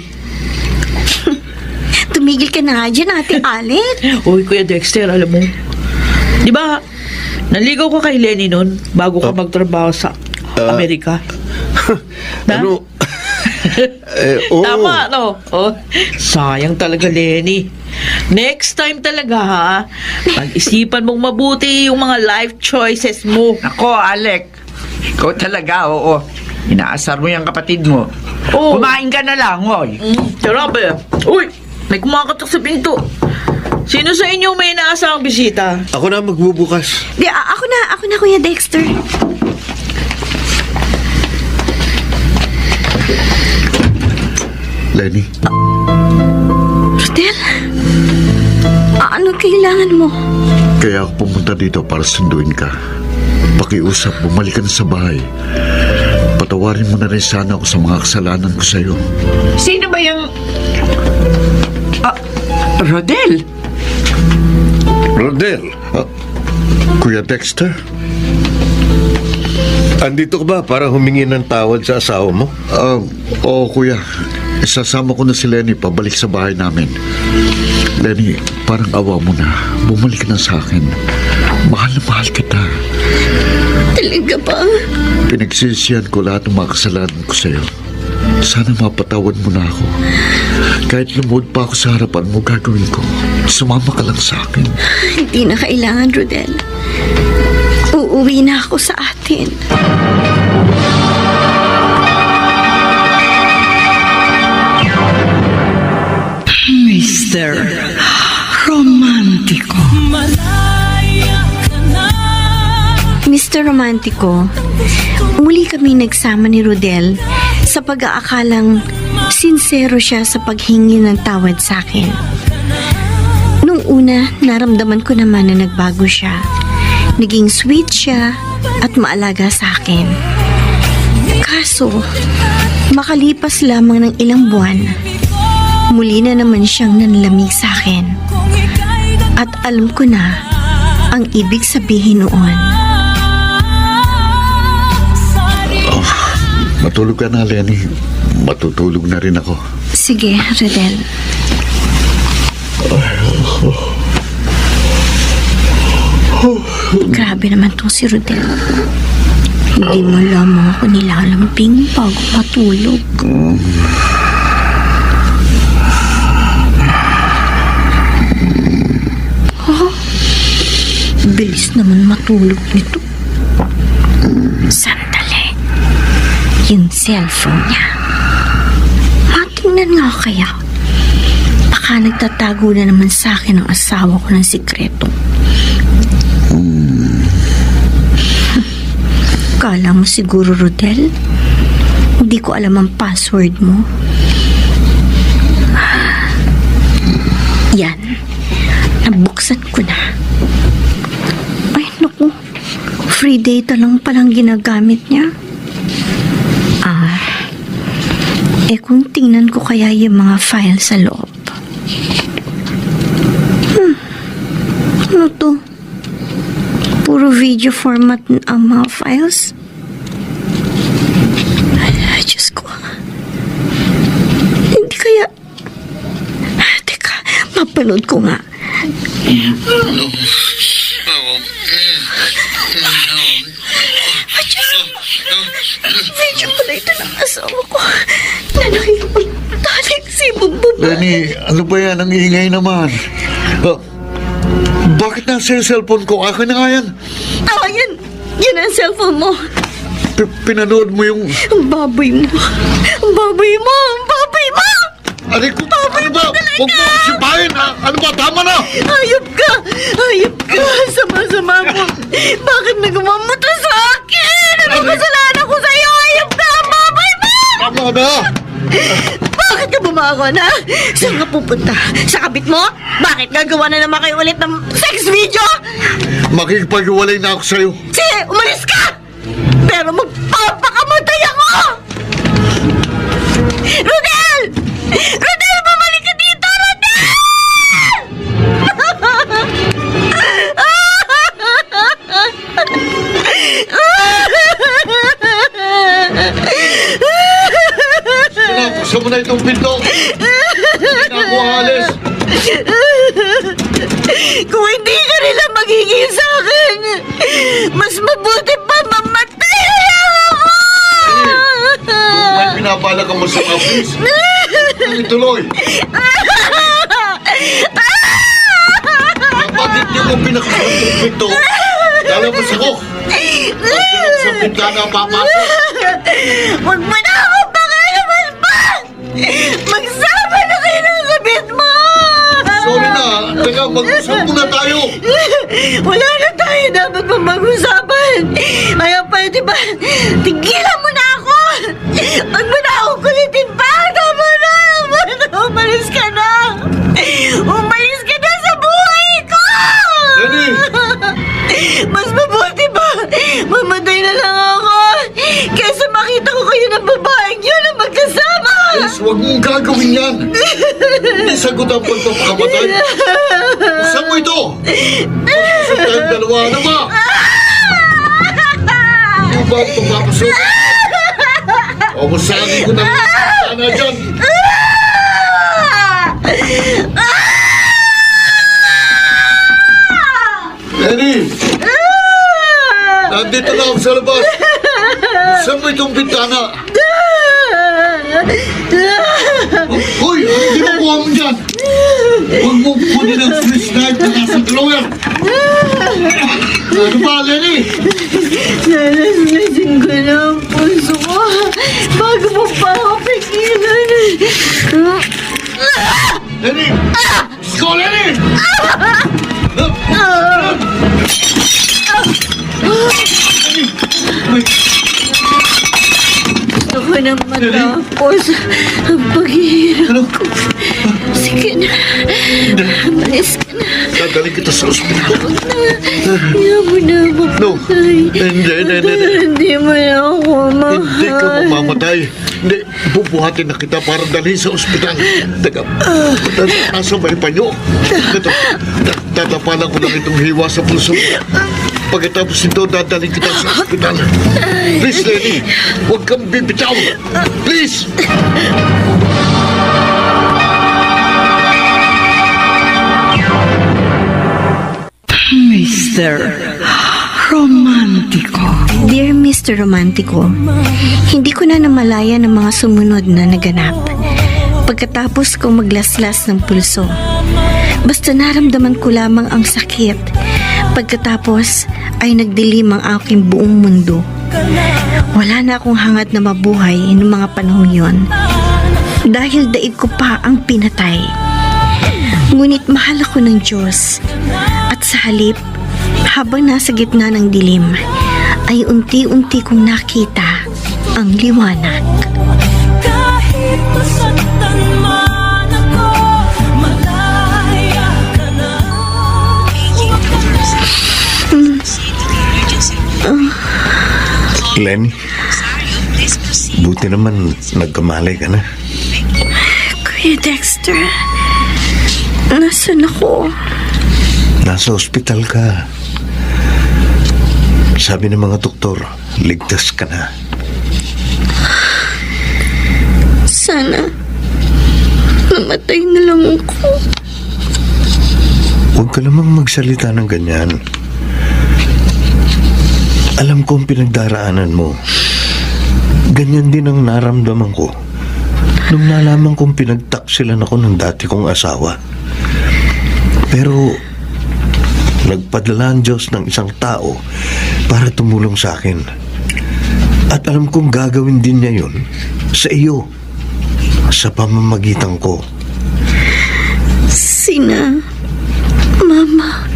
Tumigil ka na nga dyan, Ate Alet. Uy, Kuya Dexter, alam mo, di ba, naligaw ka kay Lenny nun bago ka magtrabaho sa Amerika? Na? Ano? Oo. Tama, no? Oh, sayang talaga, Lenny. Next time talaga, ha? Pag-isipan mong mabuti yung mga life choices mo. Ako, Alec. Ikaw talaga, oo. Inaasar mo yung kapatid mo. Oo. Kumain ka na lang, oy. Sarap eh. Uy, may kumakatok sa pinto. Sino sa inyo may inaasahang bisita? Ako na magbubukas. Di, ako na, Kuya Dexter. Lenny, Rodel, ano kailangan mo? kaya ako pumunta dito para sunduin ka. Pakiusap, bumalik ka na sa bahay. Patawarin mo na rin sana ako sa mga kasalanan ko sa'yo. Sino ba yung... Rodel? Rodel, Kuya Dexter? andito ka ba para humingi ng tawad sa asawa mo? Oo, kuya. Isasama ko na si Lenny pabalik sa bahay namin. Lenny, parang awa mo na. Bumalik na sa akin. Mahal na mahal kita. Talaga ba? Pinagsisihan ko lahat ng mga kasalanan ko sa'yo. Sana mapatawad mo na ako. Kahit lumuhod pa ako sa harapan mo, gagawin ko. Sumama ka lang sa akin. Hindi na kailangan, Rodel. Uuwi na ako sa atin. Mr. Romántico. Malaya ka na. Mr. Romantico, muli kami nagsama ni Rodel sa pag-aakalang sincero siya sa paghingi ng tawad sa akin. Nung una, naramdaman ko naman na nagbago siya. Naging sweet siya at maalaga sa akin. Kaso, makalipas lamang ng ilang buwan, muli na naman siyang nanlamig sa akin. At alam ko na ang ibig sabihin noon. Matulog ka na, Lenny. Matutulog na rin ako. Sige, Rodel. Grabe naman tong si Rodel. Hindi mo lamang ako nilalambing bago matulog. Oh, bilis naman matulog nito. Sandali. Yung cellphone niya. Matingnan nga kaya. Baka nagtatago na naman sa akin ang asawa ko ng sikreto. Kala mo siguro, Rodel? Hindi ko alam ang password mo. Yan. Nabuksan ko na. Ay, naku. Free data lang palang ginagamit niya. Kung tingnan ko kaya yung mga file sa loob. Ano to? Puro video format ang mga files? Ay, Diyos ko. Hindi kaya... Teka, mapanood ko nga. Video pala ito ng asawa ko na nakikipagtalik si Bumbum. Lenny, ano ba yan? Ang ingay naman. Bakit nasa yung cellphone ko? Akin na nga yan. Yan! Yan ang cellphone mo. Pinanood mo yung... Ang baboy mo. Ang baboy mo. Ang baboy mo! Ano ko? Ano ba? Huwag mo sipahin! Ano ba? Tama na! Hayop ka! Hayop ka! Sama-sama mo. Bakit nagawa mo to sa akin? Ano kasalanan ko sa'yo? Hayop ka! Ang baboy mo! Tama na! Bakit ka bumagon, ha? Saan ka pupunta? Sa kabit mo? Bakit gagawa na naman kayo ulit ng sex video? Makikipag-iwalay na ako sa'yo. Sige, umalis ka! Pero magpapakamatay ako! Buksan mo na itong pinto. Hindi na ako aalis. Kung hindi ka nila magiging sa akin, mas mabuti pa mamatay na lang ako! Kung may pinapala ka mo sa office, tuloy. Bakit niyo mo pinakasan itong pinto? Lalabas ako. Pagsunod sa pintana, papasok. Huwag mo na ako pakialaman pa! Magsama na kayo ng kabit mo! Sorry na. Teka, mag-usap muna tayo. Wala na tayo dapat pa mag-usapan. Kaya pwede ba, tigilan mo na ako! Huwag mo na ako kulitin pa! Tama na! Umalis ka na! Umalis ka na sa buhay ko! Lenny! Mas mabuti ba? Mamatay na lang ako! Kaysa makita ko kayo ng babaeng yun na magkasama! Yes, huwag mong gagawin yan. Hindi sagot ang pagpapakamatay. Buksan mo ito. Buksan tayong dalawa. Ano ba? Hindi ba ito papasok? O, busanin ko na sana dyan. Lenny! Nandito na ako sa labas. Buksan mo itong bintana. Hoy! Ang kinukuha mo dyan? Huwag mo kunin ang Swiss knife na nasa drawer. Ano ba, Lenny? Nalaslasing ko na ang puso ko bago mo pa ako pigilan. Lenny! Let's go, Lenny! Gusto ko nang matapos ang paghihirap ko. Sige na. Malis ka na. Dadalhin kita sa ospital. Ayaw mo na No. mamatay. Hindi. Hindi mo na ako mahal. Hindi ka mamamatay. Hindi, bubuhatin na kita para dalhin sa ospital. Teka, nasa may panyo. Ito, tatapalan ko lang itong hiwa sa pulso. Pagkatapos nito, dadalhin kita sa ospital. Please, Lenny, huwag kang bibitaw. Please! Mr. Romantico. Dear Mr. Romantico, hindi ko na namalaya ng mga sumunod na naganap. Pagkatapos ko maglaslas ng pulso, basta naramdaman ko lamang ang sakit. Pagkatapos ay nagdilim ang aking buong mundo. Wala na akong hangad na mabuhay noong mga panahon yon. Dahil daig ko pa ang pinatay. Ngunit mahal ako ng Diyos. At sa halip, habang nasa gitna ng dilim, ay unti-unti kong nakita ang liwanag. Kahit masaktan man ako, malaya ka na. Lenny, buti naman nagkamalay ka na. Kuya Dexter, nasan ako? Nasa ospital ka. Sabi ng mga doktor, ligtas ka na. Sana namatay na lang ako. Huwag ka namang magsalita ng ganyan. Alam ko ang pinagdaraanan mo. Ganyan din ang naramdaman ko nung nalaman kong pinagtaksilan ako ng dati kong asawa. Pero nagpadala ang Diyos ng isang tao para tumulong sa akin. At alam kong gagawin din niya yun sa iyo, sa pamamagitan ko. Sina Mama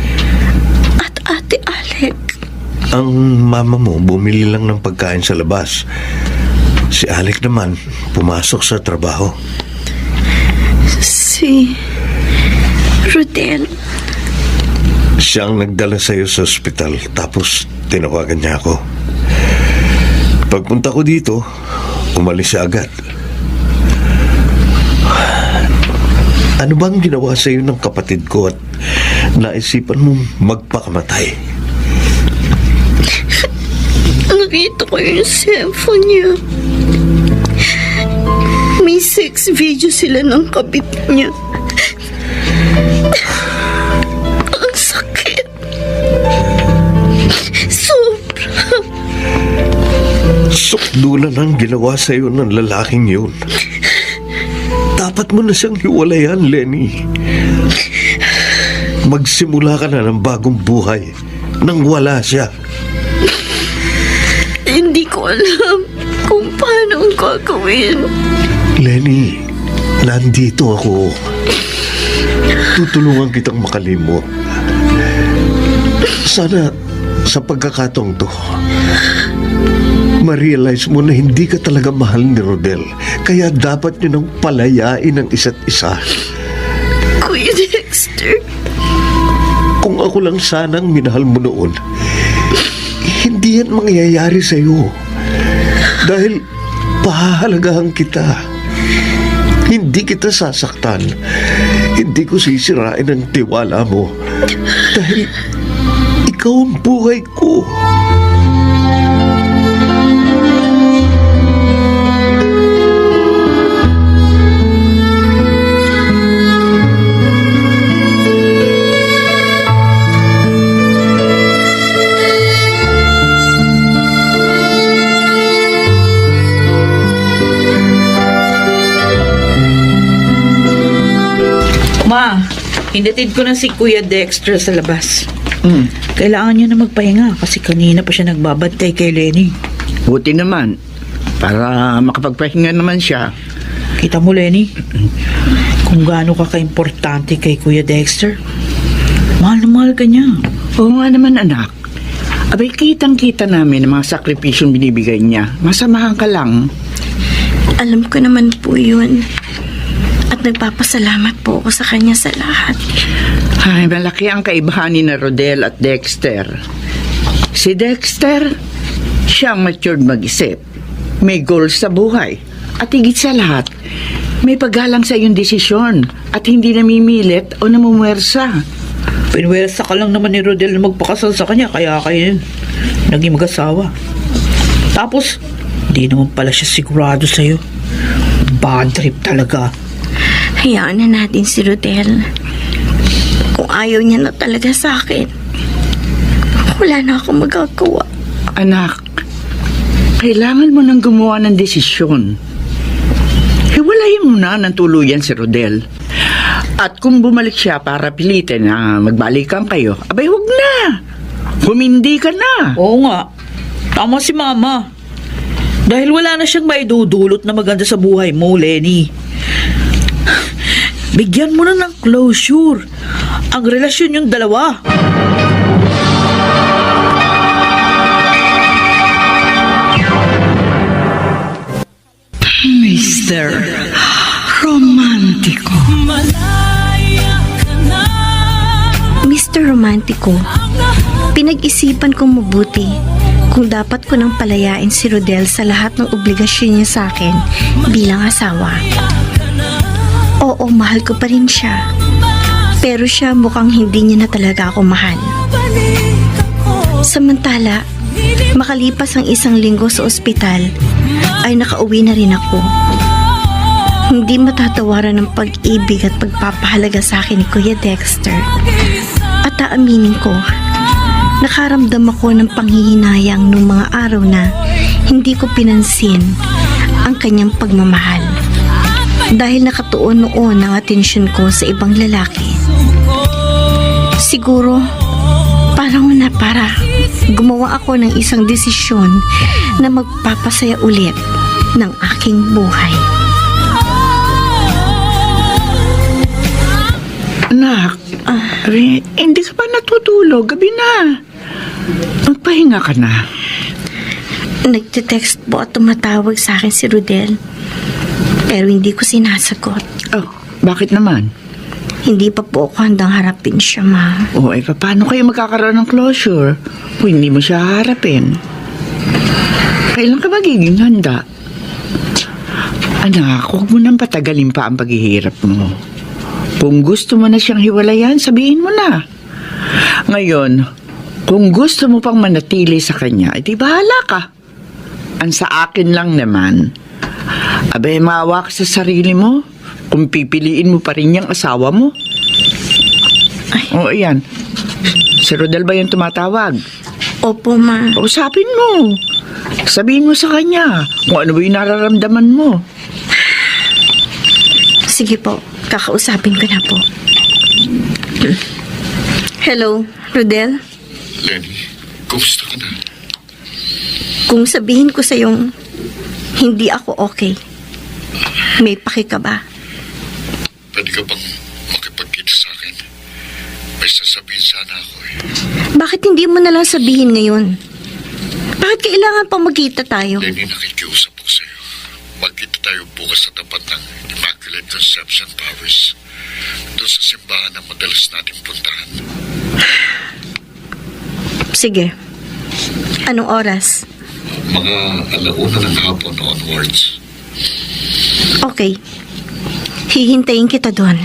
at Ate Alec. Ang mama mo bumili lang ng pagkain sa labas. Si Alec naman pumasok sa trabaho. Si Rodel. Siya ang nagdala sa iyo sa ospital, tapos tinawagan niya ako. Pagpunta ko dito, umalis siya agad. Ano bang ginawa sa iyo ng kapatid ko at naisipan mong magpakamatay? Nakita ko yung cellphone niya. May sex video sila ng kabit niya. Ang sakit. Sobra. Sukdulan ang ginawa sa'yo ng lalaking yun. Dapat mo na siyang hiwalayan, Lenny. Magsimula ka na ng bagong buhay nang wala siya. Hindi ko alam kung paano ang gagawin. Lenny, nandito ako. Tutulungan kitang makalimot. Sana sa pagkakataong to, ma-realize mo na hindi ka talaga mahal ni Rodel. Kaya dapat nyo nang palayain ang isa't isa. Kuya Dexter, Kung ako lang sanang minahal mo noon, hindi yan mangyayari sa'yo. Dahil pahahalagahan kita. Hindi kita sasaktan. Hindi ko sisirain ang tiwala mo. Dahil ikaw ang buhay ko. Ma, hinatid ko na si Kuya Dexter sa labas. Kailangan niya na magpahinga kasi kanina pa siya nagbabantay kay Lenny. Buti naman. Para makapagpahinga naman siya. Kita mo, Lenny, kung gaano ka ka-importante kay Kuya Dexter. Mahal na mahal ka niya. Oo nga naman, anak. Abay, kitang-kita namin ang mga sakripisyong binibigay niya. Masamahan ka lang. alam ko naman po yun. At nagpapasalamat po ako sa kanya sa lahat. Ay, malaki ang kaibahan ni na Rodel at Dexter. Si Dexter, siya ang matured mag-isip. May goals sa buhay. At higit sa lahat, may paggalang sa iyong desisyon at hindi namimilit o namumwersa. Pinwersa ka lang naman ni Rodel na magpakasal sa kanya, kaya kayo naging mag-asawa. Tapos, hindi naman pala siya sigurado sa'yo. Bad trip talaga. Hayaan na natin si Rodel. Kung ayaw niya na talaga sa akin, wala na akong magagawa. Anak, kailangan mo nang gumawa ng desisyon. Hiwalayin mo na ng tuluyan si Rodel. At kung bumalik siya para pilitin na magbalikan kayo, abay huwag na. Humindi ka na. Oo nga. Tama si Mama. Dahil wala na siyang maidudulot na maganda sa buhay mo, Lenny. Bigyan mo na ng closure ang relasyon yung dalawa. Mr. Romantiko. Malaya ka na. Mr. Romantico, pinag-isipan kong mabuti kung dapat ko nang palayain si Rodel sa lahat ng obligasyon niya sa akin bilang asawa. Oo, mahal ko pa rin siya. Pero siya mukhang hindi niya na talaga ako mahal. Samantala, makalipas ang 1 linggo sa ospital, ay nakauwi na rin ako. Hindi matatawaran ng pag-ibig at pagpapahalaga sa akin ni Kuya Dexter. At aaminin ko, nakaramdam ako ng panghihinayang nung mga araw na hindi ko pinansin ang kanyang pagmamahal. Dahil nakatuon noon ang atensyon ko sa ibang lalaki. Siguro, parang para gumawa ako ng isang desisyon na magpapasaya ulit ng aking buhay. Anak, hindi ka pa natutulog. Gabi na. Magpahinga ka na. Nagte-text po at tumatawag sa akin si Rodel. Pero hindi ko sinasagot. Oh, bakit naman? Hindi pa po ako handang harapin siya, Ma. Paano kayo magkakaroon ng closure kung hindi mo siya harapin? Kailan ka magiging handa? Anak, huwag mo nang patagalin pa ang paghihirap mo. Kung gusto mo na siyang hiwalayan, sabihin mo na. Ngayon, kung gusto mo pang manatili sa kanya, edi bahala ka. Ang sa akin lang naman, Abe, maawa ka sa sarili mo. Kung pipiliin mo pa rin yung asawa mo. Oo, ayan. Si Rodel ba yung tumatawag? Opo, ma. Usapin mo. Sabihin mo sa kanya kung ano ba yung nararamdaman mo. Sige po, kakausapin ko na po. Hello, Rodel? Lenny, kumusta ka na? Kung sabihin ko sa'yong hindi ako okay, may paki ka ba? Pwede ka bang makipagkita sa akin? May sasabihin sana ako eh. Bakit hindi mo na lang sabihin ngayon? Bakit kailangan pa magkita tayo? Lenny, nakikiusap ako sa'yo. Magkita tayo bukas sa tapat ng Immaculate Conception Parish. Doon sa simbahan na madalas nating puntahan. Sige. Anong oras? Mga 1:00 ng hapon onwards. Okay. Hihintayin kita doon.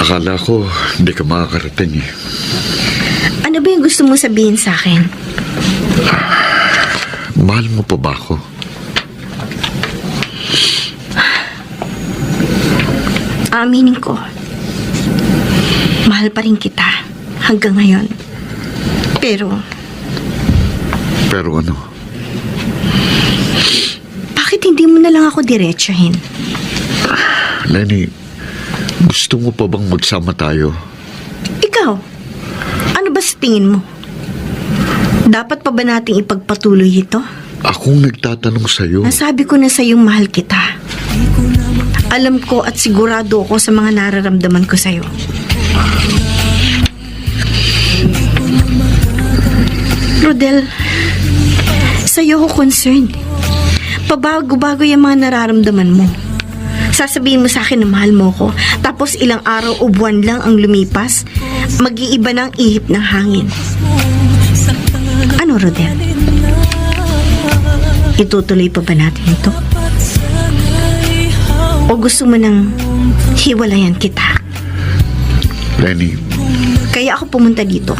Akala ko hindi ka makakarating eh. Ano ba yung gusto mong sabihin sa akin? Mahal mo pa ba ako? Aminin ko. Mahal pa rin kita hanggang ngayon. Pero, Pero ano? bakit hindi mo na lang ako diretsahin? Lenny, gusto mo pa bang magsama tayo? Ikaw, ano ba sa tingin mo? Dapat pa ba nating ipagpatuloy ito? Akong nagtatanong sa'yo. Nasabi ko na sa'yong mahal kita. Alam ko at sigurado ako sa mga nararamdaman ko sa'yo. Rodel, sa'yo ako concerned. Pabago-bago yung mga nararamdaman mo. Sasabihin mo sa akin na mahal mo ko, tapos ilang araw o buwan lang ang lumipas, mag-iiba ng ihip ng hangin. Ano, Rodel? Itutuloy pa ba natin ito? O gusto mo nang hiwalayan kita? Lenny, Kaya ako pumunta dito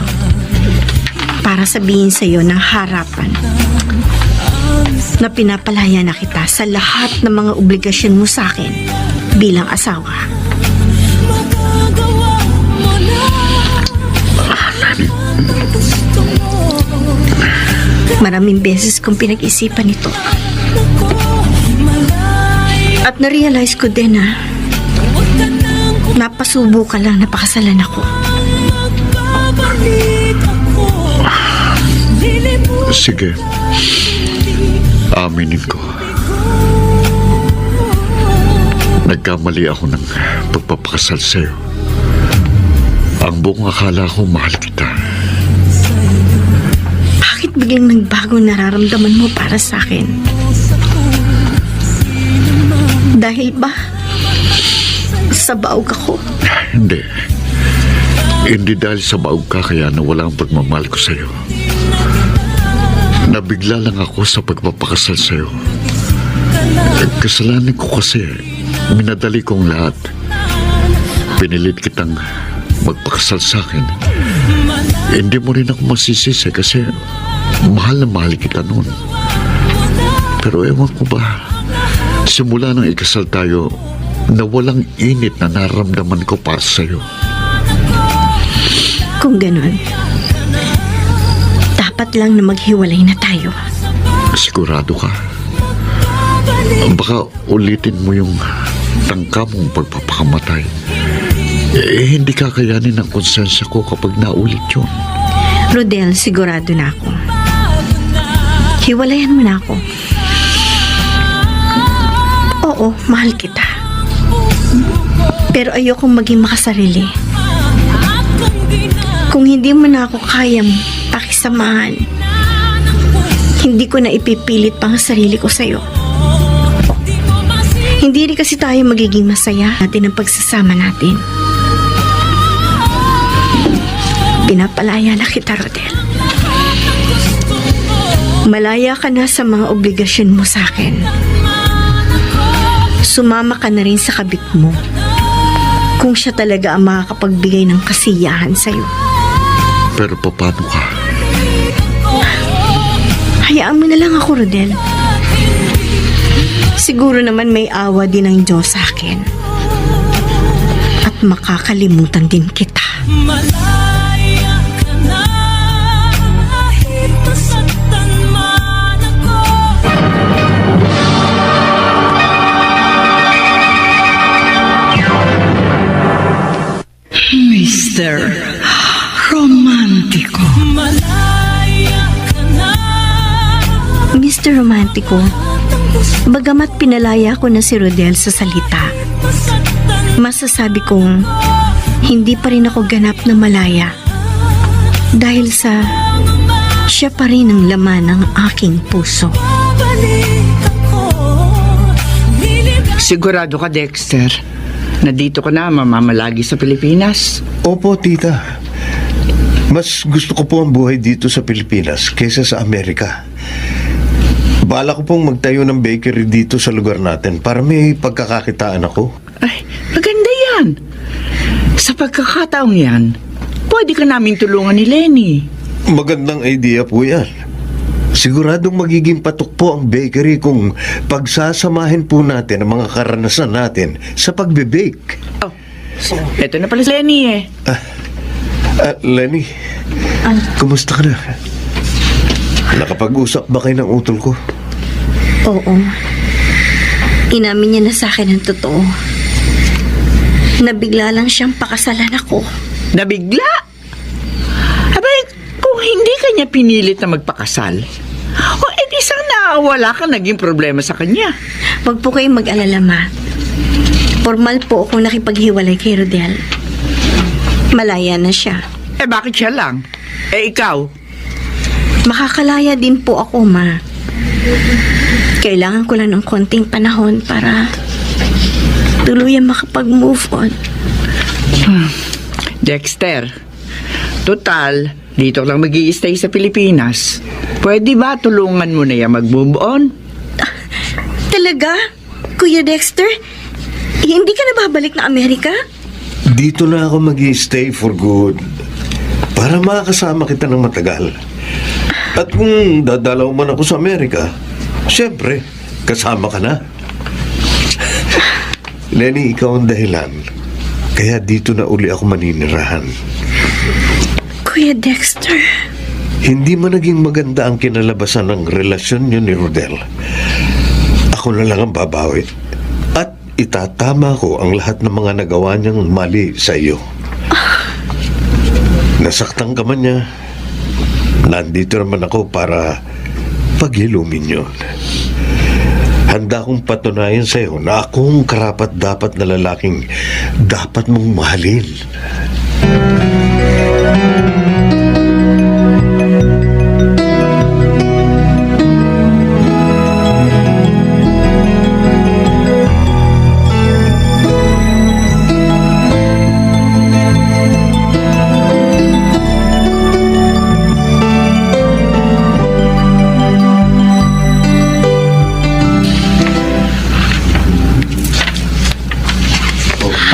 para sabihin sa'yo ng harapan na pinapalaya na kita sa lahat ng mga obligasyon mo sa akin bilang asawa. Magagawa mo na gusto mo. Maraming beses kong pinag-isipan ito. At na-realize ko din na napasubo ka lang na pakasalan ako. Magbabalik ako. Lilimutin sige. Aminin ko. Nagkamali ako ng pagpapakasal sa'yo. Ang buong akala ko mahal kita. Bakit biglang nagbago ang nararamdaman mo para sa akin? Dahil ba sa baog ako? Hindi. Hindi dahil sa baog ka kaya nawala ang pagmamahal ko sa'yo. Nabigla lang ako sa pagpapakasal sa'yo. Kasalanan ko kasi minadali kong lahat. Pinilit kitang magpakasal sa akin. Hindi mo rin ako masisisi kasi mahal na mahal kita noon. Pero ewan ko ba, simula nang ikasal tayo, na walang init na naramdaman ko para sa'yo. Kung ganun, dapat lang na maghiwalay na tayo. Sigurado ka? Baka ulitin mo yung tangka mong pagpapakamatay. Hindi kakayanin ng konsensya ko kapag naulit yun. Rodel, sigurado na ako. Hiwalayan mo na ako. Oo, mahal kita. Pero ayokong maging makasarili. Kung hindi mo na ako kayang pakisamahan, hindi ko na ipipilit pang sarili ko sa'yo. Hindi rin kasi tayo magiging masaya natin ang pagsasama natin. Pinapalaya na kita, Rodel. Malaya ka na sa mga obligasyon mo sa akin. Sumama ka na rin sa kabit mo. Kung siya talaga ang makakapagbigay ng kasiyahan sa'yo. Pero paano ka? Hayaan mo na lang ako, Rodel. Siguro naman may awa din ng Diyos sa akin. At makakalimutan din kita. Malaya ka na, kahit nasaktan man ako. Mr. Romantiko. Malaya ka na, Mr. Romantico, bagamat pinalaya ko na si Rodel sa salita, masasabi kong hindi pa rin ako ganap na malaya dahil sa siya pa rin ang laman ng aking puso. balik ako. Nilibig Sigurado ka, Dexter, na dito ka na mamamalagi sa Pilipinas? Opo, tita. Mas gusto ko po ang buhay dito sa Pilipinas kaysa sa Amerika. Bala ko pong magtayo ng bakery dito sa lugar natin para may pagkakakitaan ako. Ay, maganda yan. Sa pagkakataong yan, pwede ka naming tulungan ni Lenny. Magandang idea po yan. Siguradong magiging patok po ang bakery kung pagsasamahin po natin ang mga karanasan natin sa pagbe-bake. Oh, eto na pala si Lenny eh. Lenny, kumusta ka na? Nakapag-usap ba kayo ng utol ko? Oo. Inamin niya na sa akin ang totoo. Nabigla lang siyang pakasalan ako. Nabigla? Abay, kung hindi ka niya pinilit na magpakasal, o edi sana wala ka naging problema sa kanya. Huwag po kayong mag-alala, ma. Formal po akong nakipaghiwalay kay Rodel. Malaya na siya. Eh bakit siya lang? Eh ikaw? Makakalaya din po ako, ma. Kailangan ko lang ng konting panahon para tuluyan makapag-move on. Dexter, total, dito lang mag-i-stay sa Pilipinas. Pwede ba tulungan mo na yan mag-move on? Talaga? Kuya Dexter? Hindi ka na babalik na Amerika? Dito na ako mag-i-stay for good para makakasama kita ng matagal. At kung dadalaw man ako sa Amerika, siyempre, kasama ka na. Lenny, ikaw ang dahilan. Kaya dito na uli ako maninirahan. Kuya Dexter? Hindi man naging maganda ang kinalabasan ng relasyon niyo ni Rodel. Ako na lang ang babawi. At itatama ko ang lahat ng mga nagawa niyang mali sa iyo. Nasaktan ka man niya. Nandito naman ako para paghilumin yun. Handa akong patunayan sa iyo na akong karapat-dapat na lalaking dapat mong mahalin.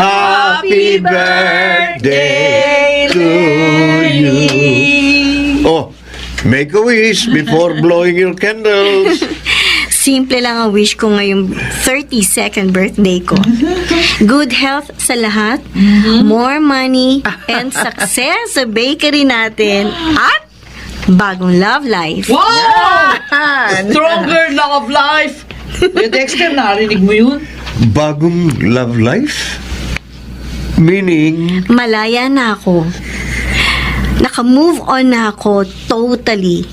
Happy birthday to you. Oh, make a wish before blowing your candles. Simple lang ang wish ko ngayong 32nd birthday ko. Good health sa lahat, more money, and success sa bakery natin. At bagong love life. Wow! Stronger love life! Kuya Dexter, narinig mo yun? Bagong love life? Meaning, Malaya na ako. Naka-move on na ako totally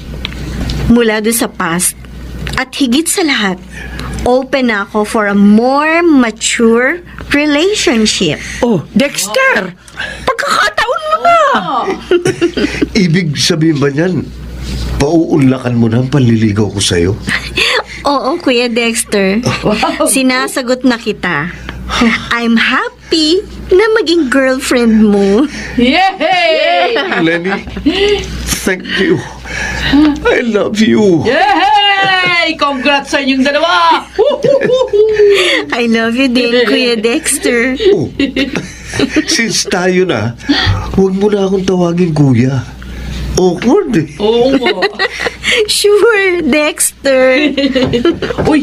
mula doon sa past. At higit sa lahat, open na ako for a more mature relationship. Oh, Dexter! Pagkakataon mo na! ibig sabihin ba niyan, pauunlakan mo na ang panliligaw ko sa'yo? Oo, Kuya Dexter. Sinasagot na kita. I'm happy na maging girlfriend mo. Yay! Lenny, thank you. I love you. Yay! Congrats sa inyong dalawa! I love you din, Kuya Dexter. Oh, since tayo na, huwag mo na akong tawagin kuya. Awkward eh. Oo nga. Sure, Dexter. Uy,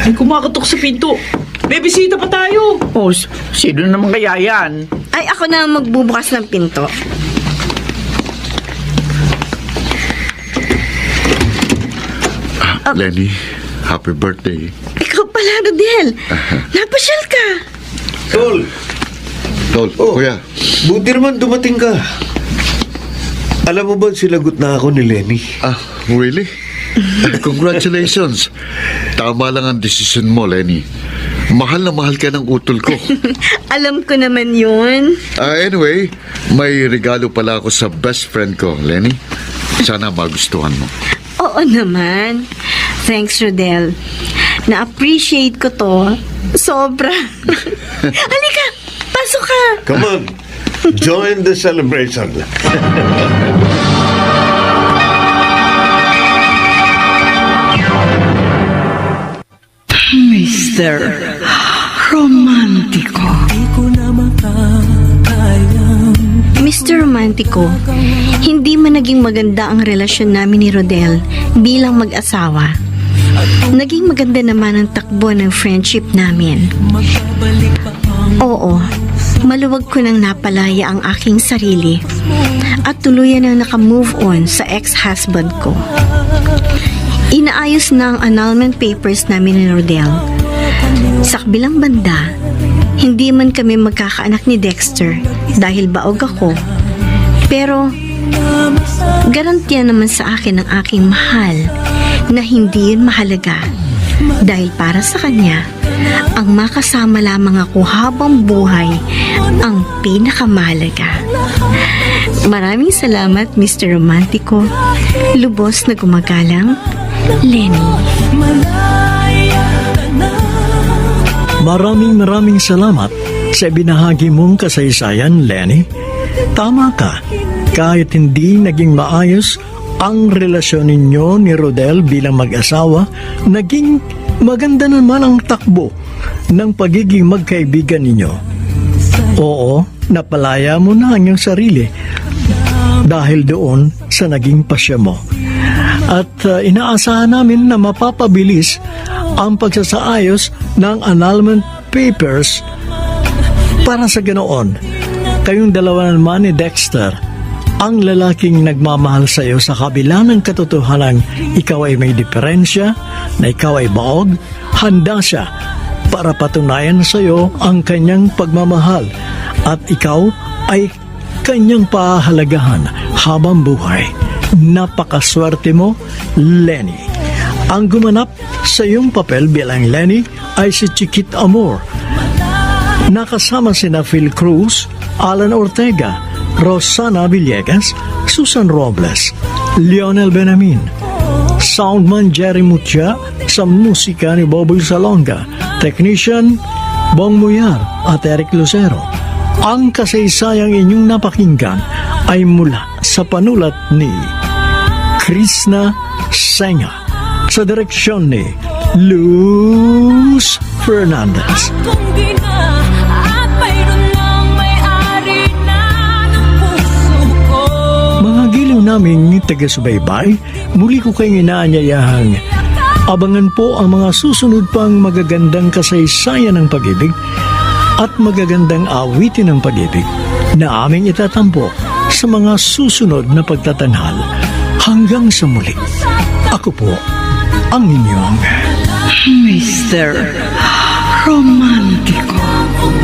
may kumakatok sa pinto. May bisita pa tayo. Oh, sino naman kaya yan? Ay, ako na magbubukas ng pinto. Lenny, happy birthday. Ikaw pala, Rodel. Napasyal ka. Tol, Tol, Oh. kuya. buti naman dumating ka. Alam mo ba silagot na ako ni Lenny? Really? Congratulations. Tama lang ang desisyon mo, Lenny. Mahal na mahal ka ng utol ko. Alam ko naman yun. Anyway, may regalo pala ako sa best friend ko, Lenny. Sana magustuhan mo. Oo naman. Thanks, Rodel. Na-appreciate ko to. Sobra. Halika, pasok ka. Come on, join the celebration. Mr. Romantiko. Di ko na makakayang Mr. Romantico, hindi man naging maganda ang relasyon namin ni Rodel bilang mag-asawa. Naging maganda naman ang takbo ng friendship namin. magbabalik pa ang Oo, maluwag ko nang napalaya ang aking sarili at tuluyan nang naka-move on sa ex-husband ko. Inaayos na ang annulment papers namin ni Rodel. Sa kabilang banda, hindi man kami magkakaanak ni Dexter dahil baog ako. Pero, garantiya naman sa akin ng aking mahal na hindi yun mahalaga dahil para sa kanya, ang makasama lamang ako habang buhay ang pinakamahalaga. Maraming salamat, Mr. Romantico. Lubos na gumagalang, Lenny. malaya ka na. Maraming salamat sa binahagi mong kasaysayan, Lenny. Tama ka. Kahit hindi naging maayos ang relasyon ninyo ni Rodel bilang mag-asawa, naging maganda naman ang takbo ng pagiging magkaibigan ninyo. Oo, napalaya mo na ang iyong sarili dahil doon sa naging pasya mo. At inaasahan namin na mapapabilis ang pagsasaayos ng annulment papers para sa ganoon. Kayong dalawa naman ni Dexter, ang lalaking nagmamahal sa iyo sa kabila ng katotohanan ikaw ay may diferensya, na ikaw ay baog, handa siya para patunayan sa iyo ang kanyang pagmamahal at ikaw ay kanyang pahalagahan habang buhay. Napakaswerte mo, Lenny. Ang gumanap sa iyong papel bilang Lenny ay si Chiquit Amor. Nakasama sina Phil Cruz, Alan Ortega, Rosana Villegas, Susan Robles, Lionel Benamin, soundman Jerry Mutia sa musika ni Boboy Salonga, technician Bong Muyar at Eric Lucero. Ang kasaysayang inyong napakinggan ay mula sa panulat ni Krishna Senga sa direksyon ni Luz Fernandez. Kung di na at mayroon ng may-ari na ng puso ko. Mga giliw naming taga-subaybay, muli ko kayong inaanyayahang abangan po ang mga susunod pang magagandang kasaysayan ng pag-ibig at magagandang awitin ng pag-ibig na aming itatampok sa mga susunod na pagtatanghal. Hanggang sa muli, ako po ang inyong Mr. Romantiko. Kung